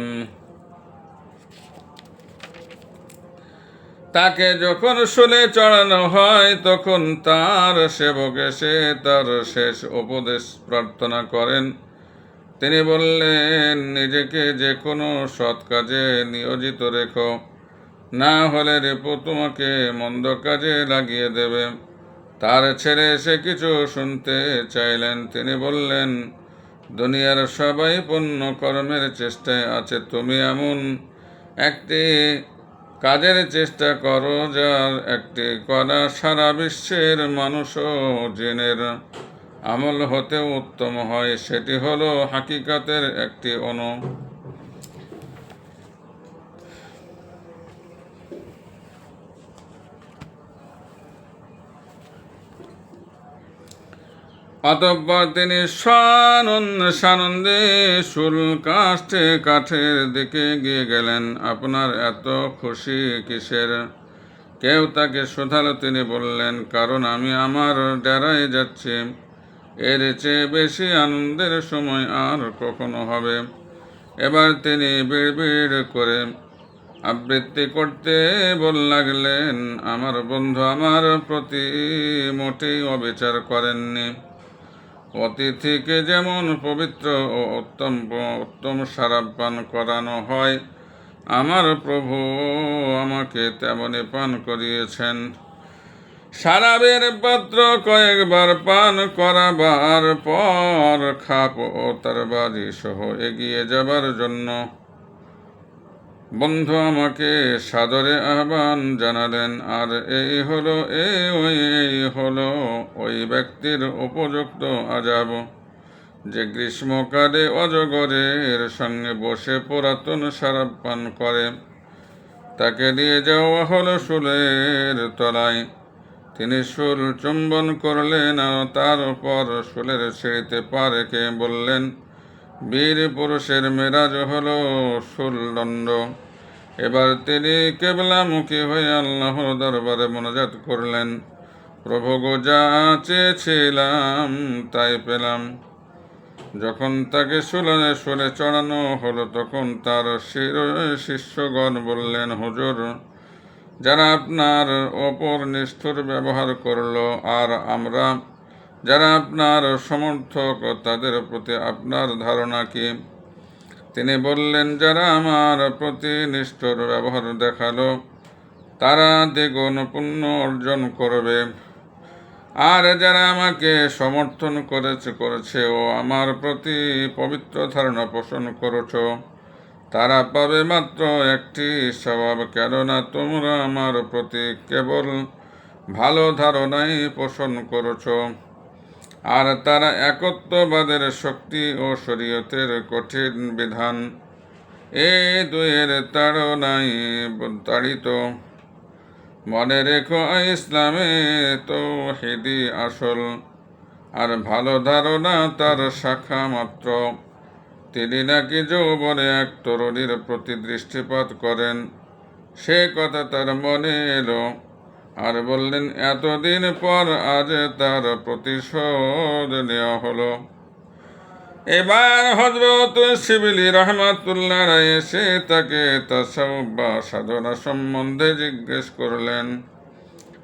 তাকে যখন শুলে চড়ানো হয় তখন তার সেবক এসে তার শেষ উপদেশ প্রার্থনা করেন। তিনি বললেন, নিজেকে যে কোনো সৎ কাজে নিয়োজিত রেখো, না হলে রিপু তোমাকে মন্দ কাজে লাগিয়ে দেবে। তার ছেলে এসে কিছু শুনতে চাইলেন। তিনি বললেন, দুনিয়ার সবাই পুণ্য কর্মের চেষ্টায় আছে, তুমি এমন একটি কাজের চেষ্টা করো যার একটি করা সারা বিশ্বের মানুষ ও জিনের আমল হতে উত্তম হয়। সেটি হলো হাকিকাতের একটি অণু। অতঃপর তিনি সানন্দে শুল কাঠের দিকে গিয়ে গেলেন। আপনার এত খুশি কিসের? কেউ তাকে শোধালো। তিনি বললেন, কারণ আমি আমার ডেরায় যাচ্ছি। এর চেয়ে বেশি আনন্দের সময় আর কখনো হবে? এবার তিনি বিড়বিড় করে আবৃত্তি করতে লাগলেন, আমার বন্ধু আমার প্রতি মোটেই অবিচার করেননি। অতিথিকে যেমন পবিত্র ও উত্তম শরাব পান করানো হয়, আমার প্রভু আমাকে তেমনি পান করিয়েছেন। শরাবের পাত্র কয়েকবার পান করাবার পর খাপ ও তরবারি সহ এগিয়ে যাবার জন্য বন্ধু আমাকে সাদরে আহ্বান জানালেন। আর এই হলো ওই ব্যক্তির উপযুক্ত আযাব, যে গ্রীষ্মকালে অজগরের সঙ্গে বসে পুরাতন শরাব পান করে। তাকে নিয়ে যাওয়া হলো শুলের তলায়। তিনি শুল চুম্বন করলেন আর তার উপর শুলের সিঁড়িতে পা রেখে বললেন, বীর পুরুষের মেরাজ হলো শুলদণ্ড। এবার তিনি কেবলামুখী হয়ে আল্লাহর দরবারে মোনাজাত করলেন, প্রভু গো, যা চেয়েছিলাম তাই পেলাম। যখন তাকে শুলে চড়ানো হলো তখন তার শিষ্যগণ বললেন, হুজুর, যারা আপনার ওপর নিষ্ঠুর ব্যবহার করলো আর আমরা যারা আপনার সমর্থক, তাদের প্রতি আপনার ধারণা কি? তিনি বললেন, যারা আমার প্রতি নিষ্ঠুর ব্যবহার দেখালো তারা দ্বিগুণ পুণ্য অর্জন করবে, আর যারা আমাকে সমর্থন করেছে ও আমার প্রতি পবিত্র ধারণা পোষণ করেছ, তারা পাবে মাত্র একটি স্বভাব, কেননা তোমরা আমার প্রতি কেবল ভালো ধারণাই পোষণ করেছ, আর তারা একত্ববাদের শক্তি ও শরীয়তের কঠিন বিধান এই দুয়ের তাড়নায় তাড়িত। মনে রেখো, ইসলামে তাওহীদই আসল, আর ভালো ধারণা তার শাখা মাত্র। তিনি নাকি যৌবনে এক তরুণীর প্রতি দৃষ্টিপাত করেন, সে কথা তার মনে এলো, আর বললেন, এতদিন পর আজ তার প্রতিশোধ নেওয়া হলো। এবার হযরত শিবলি রাহমাতুল্লাহ আলাইহি এসে তাকে তাসাউফ বা সাধনা সম্বন্ধে জিজ্ঞেস করলেন।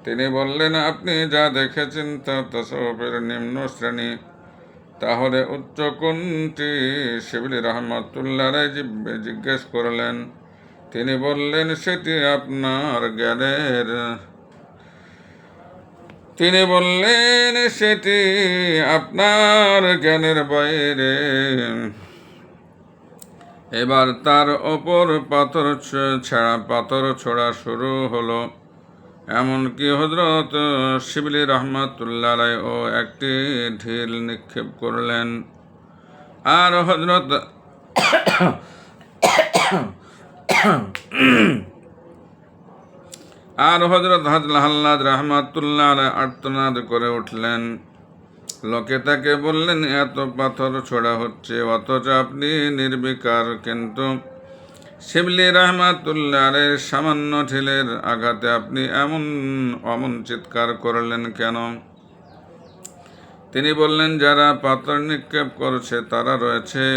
তিনি বললেন, আপনি যা দেখেছেন তা তাসাউফের নিম্ন শ্রেণী, তাহলে উচ্চ কোনটি? শিবলি রাহমাতুল্লাহ আলাইহি জিজ্ঞেস করলেন। তিনি বললেন, সেটি আপনার জ্ঞানের তিনি বললেন, সেটি আপনার জ্ঞানের বাইরে। এবার তার ওপর পাথর ছোড়া শুরু হলো। এমনকি হযরত শিবলি রাহমাতুল্লাহ আলাইহি ও একটি ঢিল নিক্ষেপ করলেন। আর হযরত হাল্লাদ রাহমাতুল্লাহ আলাইহি আর্তনাদ করে উঠলেন। লোকে তাকে বললেন, এত পাথর ছোড়া হচ্ছে অথচ আপনি নির্বিকার। কিন্তু শিবলি রাহমাতুল্লাহ আলাইহির সামান্য ঢিলের আঘাতে আপনি অমন চিৎকার করলেন কেন? তিনি বললেন, যারা পাথর নিক্ষেপ করছে তারা রয়েছে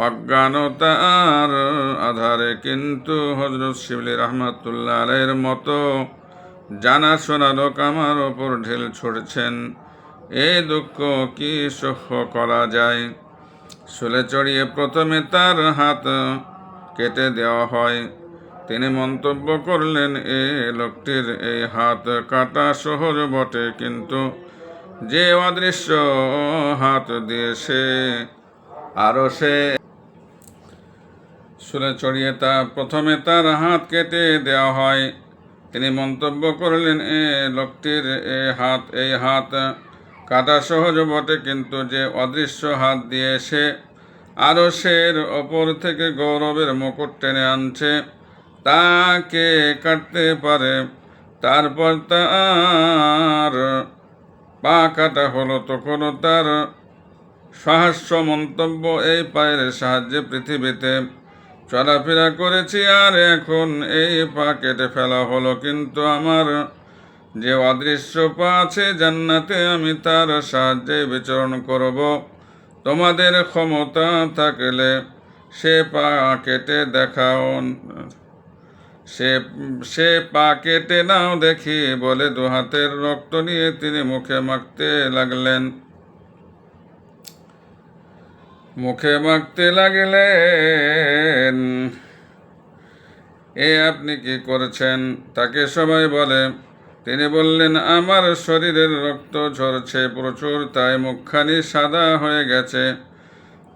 অজ্ঞানতার আধারে, কিন্তু হযরত শিবলি রাহমাতুল্লাহ আলাইহির মতো জানাশোনা লোক আমার ওপর ঢিল ছুড়ছেন। এই দুঃখ কি সহ্য করা যায়? শুলে চড়িয়ে প্রথমে তার হাত কেটে দেওয়া হয়। তিনি মন্তব্য করলেন, এ লোকটির এই হাত কাটা সহজ বটে, কিন্তু যে অদৃশ্য হাত দিয়ে সে শুলে চড়িয়ে প্রথমে তার হাত কেটে দেওয়া হয়। তিনি মন্তব্য করলেন, এ লোকটির এই হাত কাটা সহজ বটে, কিন্তু যে অদৃশ্য হাত দিয়ে সে আরশের ওপর থেকে গৌরবের মুকুট টেনে আনছে, তাকে কাটতে পারে। তারপর তার পা কাটা হলো। তখনও তার সহাস্য মন্তব্য, এই পায়ের সাহায্যে পৃথিবীতে চলাফেরা করেছি, আর এখন এই পা কেটে ফেলা হলো। কিন্তু আমার যে অদৃশ্য পা আছে জান্নাতে, আমি তার সাহায্যে বিচরণ করব। তোমাদের ক্ষমতা থাকলে সে পা কেটে দেখাও, সে পা কেটে নাও দেখি। বলে দুহাতের রক্ত নিয়ে তিনি মুখে মাখতে লাগলেন। আপনি কি করেছেন? তাকে সবাই বলে। তিনি বললেন, আমার শরীরের রক্ত ঝরছে প্রচুর, তাই মুখখানি সাদা হয়ে গেছে।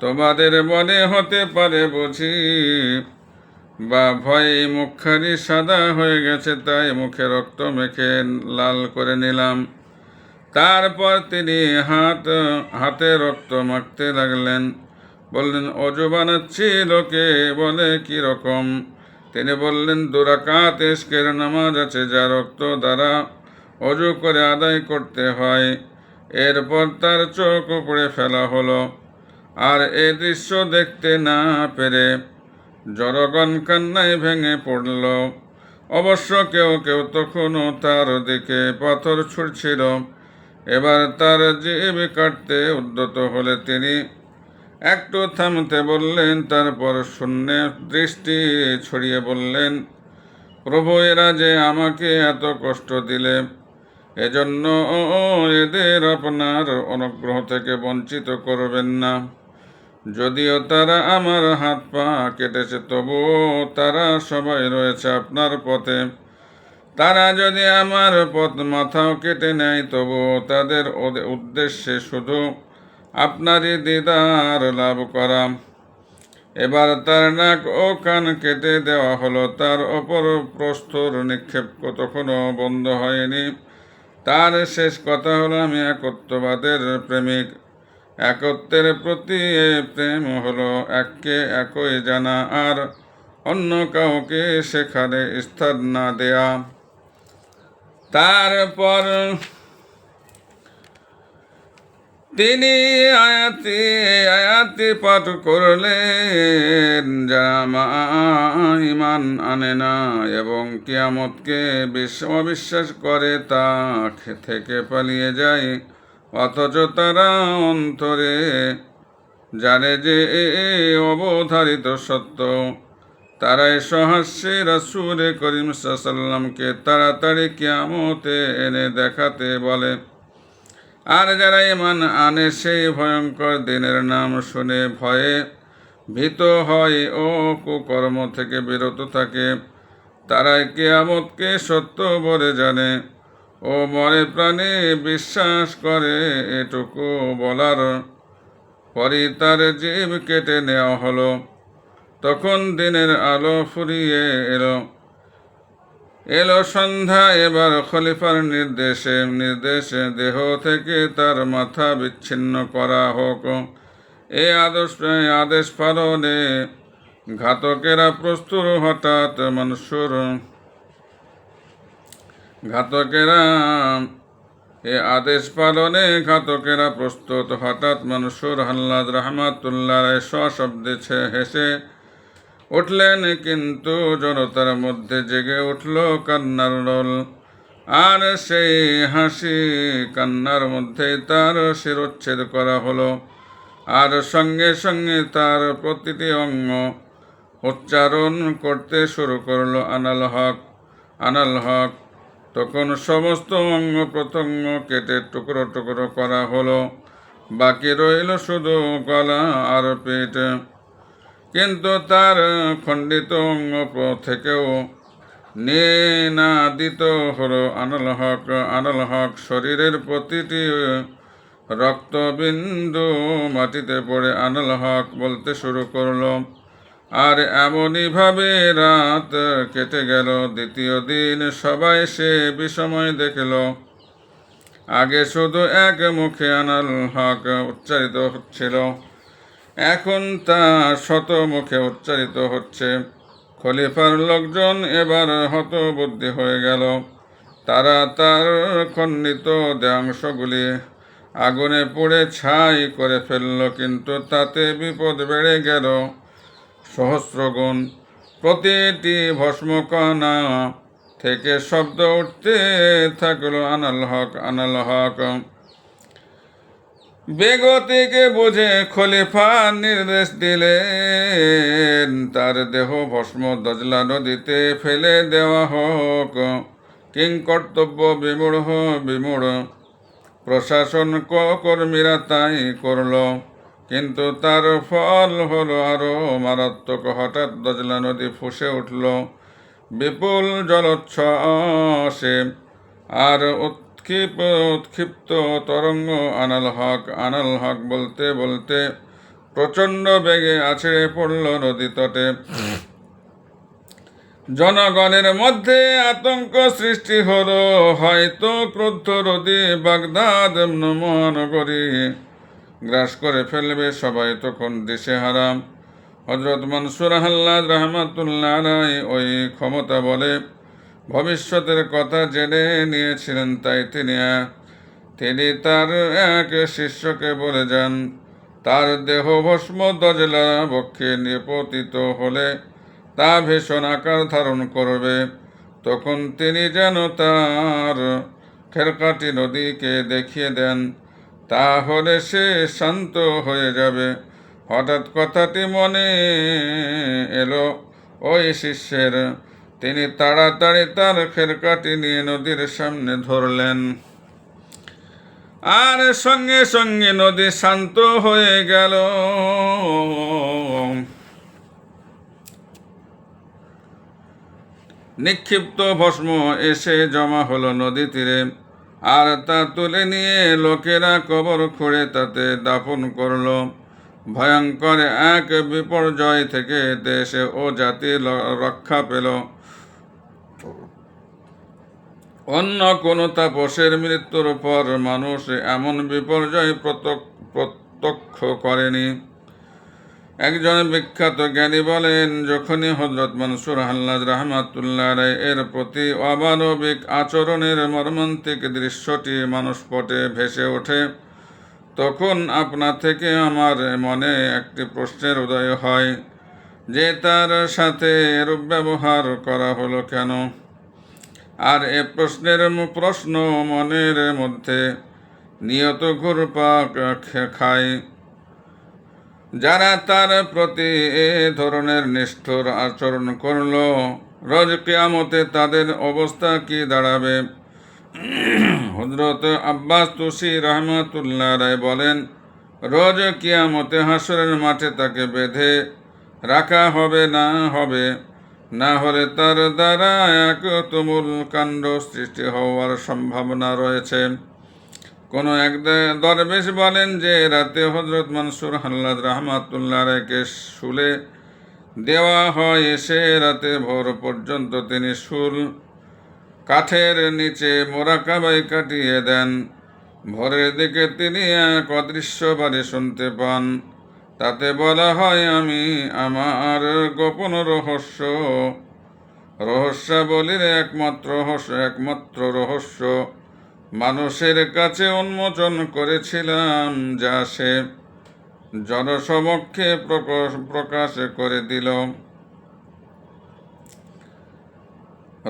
তোমাদের মনে হতে পারে বুঝি বা ভয়ে মুখখানি সাদা হয়ে গেছে, তাই মুখে রক্ত মেখে লাল করে নিলাম। তারপর তিনি হাতে রক্ত মাখতে লাগলেন। বললেন, অজু বানাচ্ছি। লোকে বলে, কি রকম? তিনি বললেন, 2 রাকাত ইশকের নামাজ আছে, যা রক্ত দ্বারা অজু করে আদায় করতে হয়। এরপর তার চোখ উপড়ে ফেলা হলো। আর এ দৃশ্য দেখতে না পেরে জনগণ কান্নায় ভেঙে পড়ল। অবশ্য কেউ কেউ তখনও তার দিকে পাথর ছুঁড়ছিল। এবার তার জিভ কাটতে উদ্যত হলে তিনি একটু থামতে বললেন। তারপর শূন্যে দৃষ্টি ছড়িয়ে বললেন, প্রভু, এরা যে আমাকে এত কষ্ট দিলে, এজন্য এদের আপনার অনুগ্রহ থেকে বঞ্চিত করবেন না। যদিও তারা আমার হাত পা কেটেছে, তবুও তারা সবাই রয়েছে আপনার পথে। তারা যদি আমার মাথাও কেটে নেয়, তবুও তাদের উদ্দেশ্যে শুধু আপনারই দিদার লাভ করা। এবার তার নাক ও কান কেটে দেওয়া হলো। তার ওপর প্রস্তর নিক্ষেপ তখনও বন্ধ হয়নি। তার শেষ কথা হলো, আমি একত্ববাদের প্রেমিক। একত্বের প্রতি প্রেম হলো এককে একই জানা, আর অন্য কাউকে সেখানে স্থান না দেয়া। তারপর তিনি আয়াতি পাঠ করলেন, যারা ঈমান আনে না এবং কিয়ামতকে অবিশ্বাস করে তা থেকে পালিয়ে যায়, অথচ তারা অন্তরে জানে যে এ অবধারিত সত্য, তারাই সহাস্যে রাসূল করিম সাল্লাল্লাহু আলাইহি ওয়াসাল্লামকে তাড়াতাড়ি কিয়ামতে এনে দেখাতে বলে। আর যারা ঈমান আনে সেই ভয়ঙ্কর দিনের নাম শুনে ভয়ে ভীত হয় ও কুকর্ম থেকে বিরত থাকে, তারাই কিয়ামতকে সত্য বলে জানে ও মনে প্রাণে বিশ্বাস করে। এটুকু বলার পরই তার জীব কেটে নেওয়া হলো। তখন দিনের আলো ফুরিয়ে এলো সন্ধ্যা। এবার খলিফার নির্দেশে দেহ থেকে তার মাথা বিচ্ছিন্ন করা হোক। এই আদেশ পালনে ঘাতকেরা প্রস্তুত। হঠাৎ মানসুর হাল্লাদ রহমাতুল্লাহ সশব্দে হেসে উঠলেন, কিন্তু জনতার মধ্যে জেগে উঠল কান্নার রোল। আর সেই হাসি কান্নার মধ্যে তার শিরোচ্ছেদ করা হলো। আর সঙ্গে সঙ্গে তার প্রতিটি অঙ্গ উচ্চারণ করতে শুরু করলো, আনাল হক, আনাল হক। তখন সমস্ত অঙ্গ প্রত্যঙ্গ কেটে টুকরো টুকরো করা হলো। বাকি রইল শুধু গলা আর পেট। কিন্তু তার খণ্ডিত অঙ্গ থেকেও নিনাদিত হলো, আনাল হক, আনাল হক। শরীরের প্রতিটি রক্তবিন্দু মাটিতে পড়ে আনাল হক বলতে শুরু করলো। আর এমনইভাবে রাত কেটে গেল। দ্বিতীয় দিন সবাই সে বিষময় দেখল। আগে শুধু এক মুখে আনাল হক উচ্চারিত হচ্ছিল, এখন তা শত মুখে উচ্চারিত হচ্ছে। খলিফার লোকজন এবার হতবুদ্ধি হয়ে গেল। তারা তার খণ্ডিত দেহাংশগুলি আগুনে পুড়ে ছাই করে ফেলল, কিন্তু তাতে বিপদ বেড়ে গেল সহস্রগুণ। প্রতিটি ভস্মকণা থেকে শব্দ উঠতে থাকলো, আনাল হক, আনাল হক। বেগতিকে বুঝে খলিফা নির্দেশ দিলেন, তার দেহ ভস্ম দজলা নদীতে ফেলে দেওয়া হোক। কিংকর্তব্য বিমূঢ় প্রশাসন কর্মীরা তাই করল, কিন্তু তার ফল হলো আরো মারাত্মক। হঠাৎ দজলা নদী ফুঁসে উঠল বিপুল জলোচ্ছ্বাসে, আর উৎক্ষিপ্ত তরঙ্গ আনাল হক, আনাল হক বলতে বলতে প্রচণ্ড বেগে আছড়ে পড়ল নদী তটে। জনগণের মধ্যে আতঙ্ক সৃষ্টি হলো, হয়তো ক্রুদ্ধ নদী বাগদাদ মহানগরী গ্রাস করে ফেলবে। সবাই তখন দিশেহারা। হযরত মানসুর হাল্লাদ রহমাতুল্লাহ আলাইহি ওই ক্ষমতা বলে ভবিষ্যতের কথা জেনে নিয়েছিলেন, তাই তিনি তার এক শিষ্যকে বলে যান, তার দেহ ভস্ম দজলা বক্ষে নিপতিত হলে তা ভীষণ আকার ধারণ করবে। তখন তিনি যেন তার খেরকাটি নদীকে দেখিয়ে দেন, তাহলে সে শান্ত হয়ে যাবে। হঠাৎ কথাটি মনে এলো ওই শিষ্যের। তিনি তাড়াতাড়ি তার খেরকাটি নিয়ে নদীর সামনে ধরলেন, আর সঙ্গে সঙ্গে নদী শান্ত হয়ে গেল। নিক্ষিপ্ত ভস্ম এসে জমা হলো নদী তীরে, আর তা তুলে নিয়ে লোকেরা কবর খুঁড়ে তাতে দাফন করল। ভয়ঙ্কর এক বিপর্যয় থেকে দেশ ও জাতি রক্ষা পেল। অন্য কোন তাপসের মৃত্যুর পর মানুষ এমন বিপর্যয় প্রত্যক্ষ করেনি। একজন বিখ্যাত জ্ঞানী বলেন, যখনই হযরত মানসুর হাল্লাদ রহমাতুল্লাহ আলাইহি এর প্রতি অমানবিক আচরণের মর্মান্তিক দৃশ্যটি মানসপটে ভেসে ওঠে, তখন আপনা থেকে আমার মনে একটি প্রশ্নের উদয় হয় যে তার সাথে এরূপ ব্যবহার করা হলো কেন। আর এ প্রশ্ন মনের মধ্যে নিয়ত ঘুরপাক খায়। যারা তার প্রতি এ ধরনের নিষ্ঠুর আচরণ করল, রোজ কিয়ামতে তাদের অবস্থা কি দাঁড়াবে? হযরত আব্বাস তুসি রহমাতুল্লাহ রায় বলেন, রোজ কিয়ামতে হাসরের মাঠে তাকে বেঁধে রাখা হবে, না হলে তার দ্বারা এক তুমুল কাণ্ড সৃষ্টি হওয়ার সম্ভাবনা রয়েছে। কোনো এক দরবেশ বলেন যে রাতে হযরত মনসুর হাল্লাদ রহমাতুল্লাহ রায়কে শুলে দেওয়া হয়, সে রাতে ভোর পর্যন্ত তিনি শুল কাঠের নিচে মোরাকাবায় কাটিয়ে দেন। ভোরের দিকে তিনি এক অদৃশ্য বাণী শুনতে পান। তাতে বলা হয়, আমি আমার গোপন রহস্যাবলীর একমাত্র রহস্য মানুষের কাছে উন্মোচন করেছিলাম, যা সে জনসমক্ষে প্রকাশ করে দিল।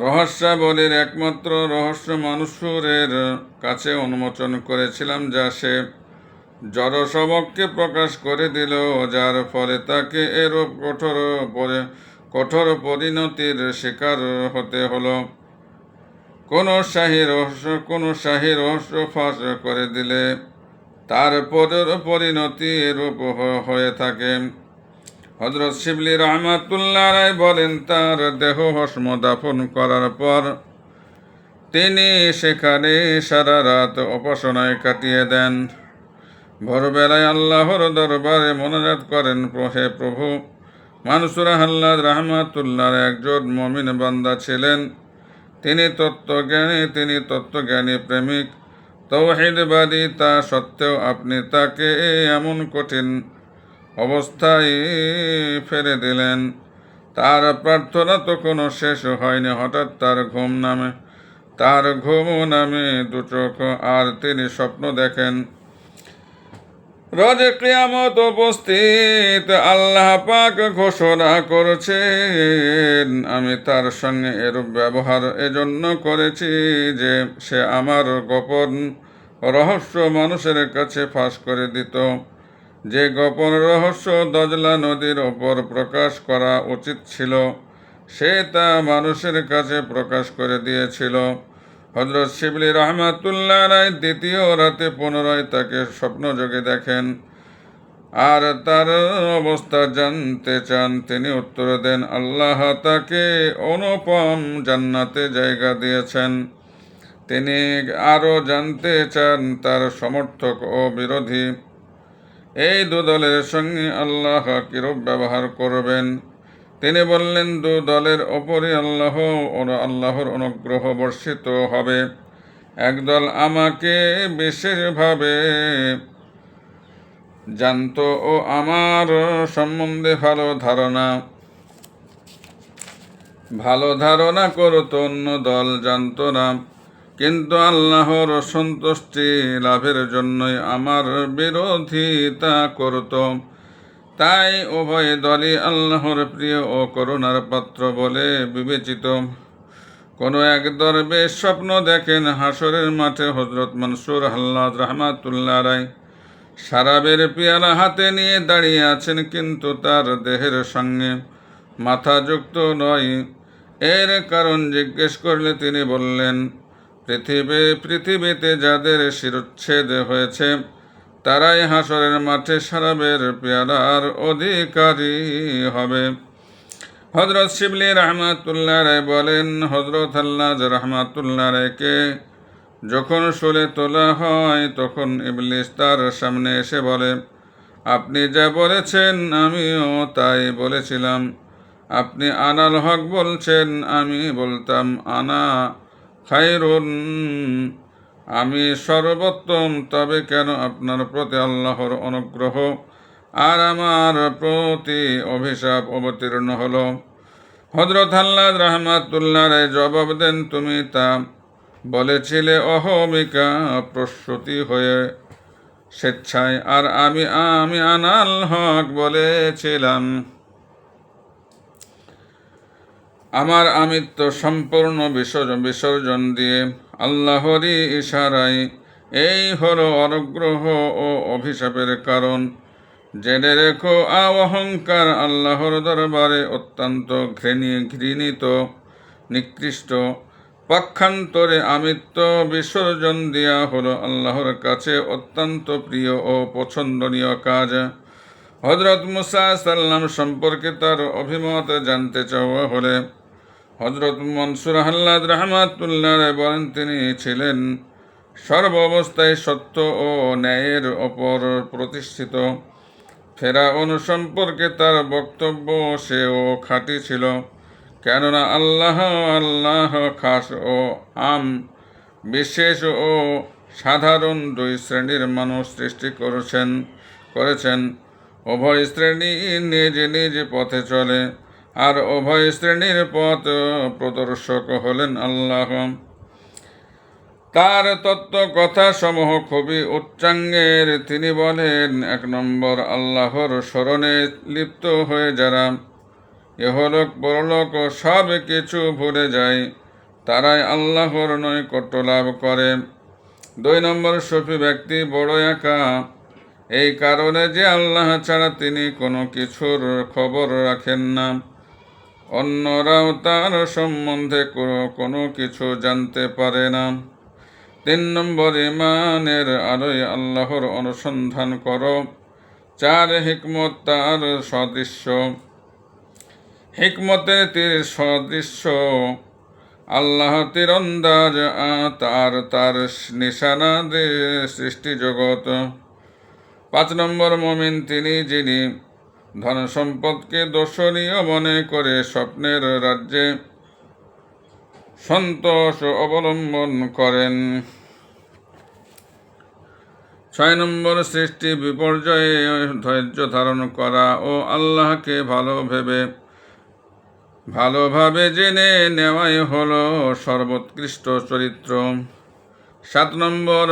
রহস্যাবলীর একমাত্র রহস্য মানুষের কাছে উন্মোচন করেছিলাম, যা সে জনসমক্ষে প্রকাশ করে দিল, যার ফলে তাকে এরূপ কঠোর পরিণতির শিকার হতে হলো। কোনো শাহী রহস্য ফাঁস করে দিলে তার পরিণতি এরূপ হয়ে থাকে। হযরত শিবলি রহমাতুল্লাহ রায় বলেন, তার দেহ ভস্ম দাফন করার পর তিনি সেখানে সারা রাত উপাসনায় কাটিয়ে দেন। ভোরবেলায় আল্লাহর দরবারে মোনাজাত করেন, হে প্রভু, মনসুর হাল্লাদ রহমাতুল্লাহ একজন মুমিন বান্দা ছিলেন। তিনি তত্ত্বজ্ঞানী প্রেমিক, তাওহীদবাদী। তা সত্ত্বেও আপনি তাকে এমন কঠিন অবস্থায় ফেলে দিলেন। তার প্রার্থনা তখনো শেষ হয়নি, হঠাৎ তার ঘুম নামে দুচোখ, আর তিনি স্বপ্ন দেখেন। রোজ কিয়ামত উপস্থিত, আল্লাহ পাক ঘোষণা করেছেন, আমি তার সঙ্গে এরূপ ব্যবহার এজন্য করেছি যে সে আমার গোপন রহস্য মানুষের কাছে ফাঁস করে দিত। যে গোপন রহস্য দজলা নদীর ওপর প্রকাশ করা উচিত ছিল, সে তা মানুষের কাছে প্রকাশ করে দিয়েছিল। হযরত শিবলি রহমাতুল্লাহ রায় দ্বিতীয় রাতে পুনরায় তাকে স্বপ্নযোগে দেখেন আর তার অবস্থা জানতে চান। তিনি উত্তর দেন, আল্লাহ তাকে অনুপম জান্নাতে জায়গা দিয়েছেন। তিনি আরও জানতে চান তার সমর্থক ও বিরোধী এই দুদলের সঙ্গে আল্লাহ কিরূপ ব্যবহার করবেন। তিনি বললেন, দু দলের ওপরই আল্লাহর অনুগ্রহ বর্ষিত হবে। একদল আমাকে বিশেষভাবে জানত ও আমার সম্বন্ধে ভালো ধারণা করত, অন্য দল জানত না, কিন্তু আল্লাহর সন্তুষ্টি লাভের জন্যই আমার বিরোধিতা করত। তাই উভয় দলই আল্লাহর প্রিয় ও করুণার পাত্র বলে বিবেচিত। কোনো এক দরবেশ স্বপ্ন দেখেন, হাসরের মাঠে হযরত মনসুর হাল্লাদ রহমাতুল্লাহ রায় শরাবের পেয়ালা হাতে নিয়ে দাঁড়িয়ে আছেন, কিন্তু তার দেহের সঙ্গে মাথা যুক্ত নয়। এর কারণ জিজ্ঞেস করলে তিনি বললেন, পৃথিবীতে যাদের শিরচ্ছেদ হয়েছে তারাই হাসরের মাঠে শরাবের পেয়ালার অধিকারী হবে। হযরত শিবলি রহমাতুল্লাহ রায় বলেন, হযরত হাল্লাদ রহমাতুল্লাহ রায়কে যখন শুলে তোলা হয়, তখন ইবলিস তার সামনে এসে বলে, আপনি যা বলেছেন আমিও তাই বলেছিলাম। আপনি আনাল হক বলছেন, আমি বলতাম আনা খায়রুন, আমি সর্বোত্তম। তবে কেন আপনার প্রতি আল্লাহর অনুগ্রহ আর আমার প্রতি অভিশাপ অবতীর্ণ হলো? হযরত হাল্লাদ রাহমাতুল্লাহ রায় জবাব দেন, তুমি তা বলেছিলে অহমিকা প্রসূতি হয়ে স্বেচ্ছায়, আর আমি আনাল হক বলেছিলাম আমার আমিত্ব সম্পূর্ণ বিসর্জন দিয়ে আল্লাহরই ইশারায়। এই হলো অনুগ্রহ ও অভিশাপের কারণ। জেনে রেখো অহংকার আল্লাহর দরবারে অত্যন্ত ঘৃণিত, নিকৃষ্ট। পক্ষান্তরে আমিত্ব বিসর্জন দেওয়া হলো আল্লাহর কাছে অত্যন্ত প্রিয় ও পছন্দনীয় কাজ। হযরত মুসা সাল্লাম সম্পর্কে তার অভিমত জানতে চাওয়া হলে হযরত মনসুর আহ্লাদ রাহমাতুল্লাহ বলেন, তিনি ছিলেন সর্ব অবস্থায় সত্য ও ন্যায়ের ওপর প্রতিষ্ঠিত। ফেরাউন সম্পর্কে তার বক্তব্য সেও খাঁটি ছিল, কেননা আল্লাহ খাস ও আম, বিশেষ ও সাধারণ দুই শ্রেণীর মানুষ সৃষ্টি করেছেন। উভয় শ্রেণী নিজ নিজ পথে চলে, আর উভয় শ্রেণীর পথ প্রদর্শক হলেন আল্লাহ। তার তত্ত্ব কথা সমূহ খুবই উচ্চাঙ্গের। তিনি বলেন, 1 নম্বর, আল্লাহর স্মরণে লিপ্ত হয়ে যারা ইহলোক পরলোক সব কিছু ভুলে যায়, তারাই আল্লাহর নৈকট্য লাভ করে। 2 নম্বর, সুফি ব্যক্তি বড় একা, এই কারণে যে আল্লাহ ছাড়া তিনি কোনো কিছুর খবর রাখেন না, অন্যরাও তার সম্বন্ধে কোনো কিছু জানতে পারে না। 3 নম্বর, ইমানের আলোয় আল্লাহর অনুসন্ধান করো। 4, হিকমত তার সদৃশ্য, হিকমতের তীর সদৃশ্য আল্লাহ তীরন্দাজ, তার নিশানা সৃষ্টি জগৎ। 5 নম্বর, মুমিন তিনি যিনি ধন সম্পদকে দর্শনীয় মনে করে স্বপ্নের রাজ্যে সন্তোষ অবলম্বন করেন। 6 নম্বর, সৃষ্টি বিপর্যয়ে ধৈর্য ধারণ করা ও আল্লাহকে ভালোভাবে জেনে নেওয়াই হলো সর্বোৎকৃষ্ট চরিত্র। 7 নম্বর,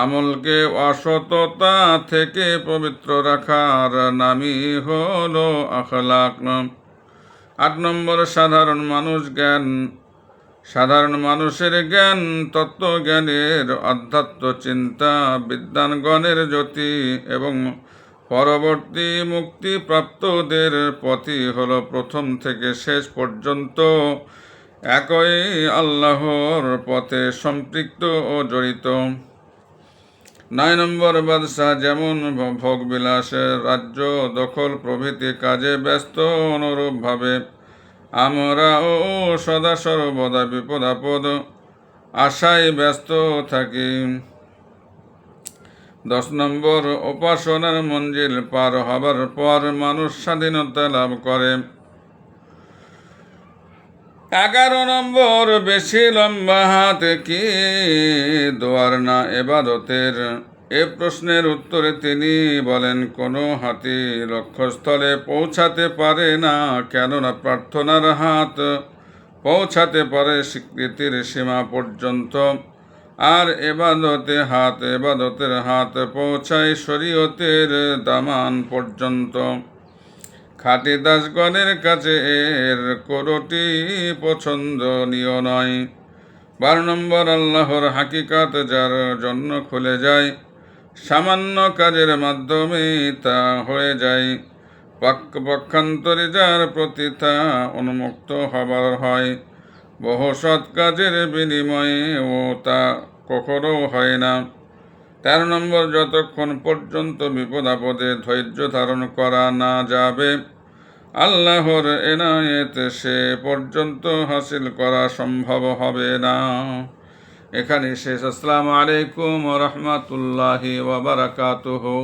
আমলকে অসততা থেকে পবিত্র রাখার নামই হলো আখলাক। 8 নম্বর, সাধারণ মানুষের জ্ঞান তত্ত্বজ্ঞানের আধ্যাত্ম চিন্তা বিদ্বানগণের জ্যোতি এবং পরবর্তী মুক্তিপ্রাপ্তদের পথই হলো প্রথম থেকে শেষ পর্যন্ত একই আল্লাহর পথে সম্পৃক্ত ও জড়িত। 9 নম্বর, বাদশাহ যেমন ভোগবিলাসের রাজ্য দখল প্রভৃতি কাজে ব্যস্ত, অনুরূপভাবে আমরাও সদা সর্বদা বিপদ আপদ আশায় ব্যস্ত থাকি। 10 নম্বর, উপাসনার মঞ্জিল পার হবার পর মানুষ স্বাধীনতা লাভ করে। 11 নম্বর, বেশি লম্বা হাত কি দোয়ার না এবাদতের? এ প্রশ্নের উত্তরে তিনি বলেন, কোনো হাতি লক্ষ্যস্থলে পৌঁছাতে পারে না, কেননা প্রার্থনার হাত পৌঁছাতে পারে স্বীকৃতির সীমা পর্যন্ত, আর এবাদতের হাত পৌঁছায় শরীয়তের দামান পর্যন্ত। খাঁটি দাসগণের কাছে এর কোনটি পছন্দনীয় নয়। 12 নম্বর, আল্লাহর হাকিকাত যার জন্য খুলে যায়, সামান্য কাজের মাধ্যমে তা হয়ে যায়। পক্ষান্তরে যার প্রতি তা উন্মুক্ত হবার হয়, বহু সৎ কাজের বিনিময়ে ও তা কখনো হয় না। 13 নম্বর, যতক্ষণ পর্যন্ত বিপদ আপদে ধৈর্য ধারণ করা না যাবে, আল্লাহর এনায়েত সে পর্যন্ত হাসিল করা সম্ভব হবে না। এখানে শেষ। আসসালামু আলাইকুম ওয়া রাহমাতুল্লাহি ওয়া বারাকাতুহু।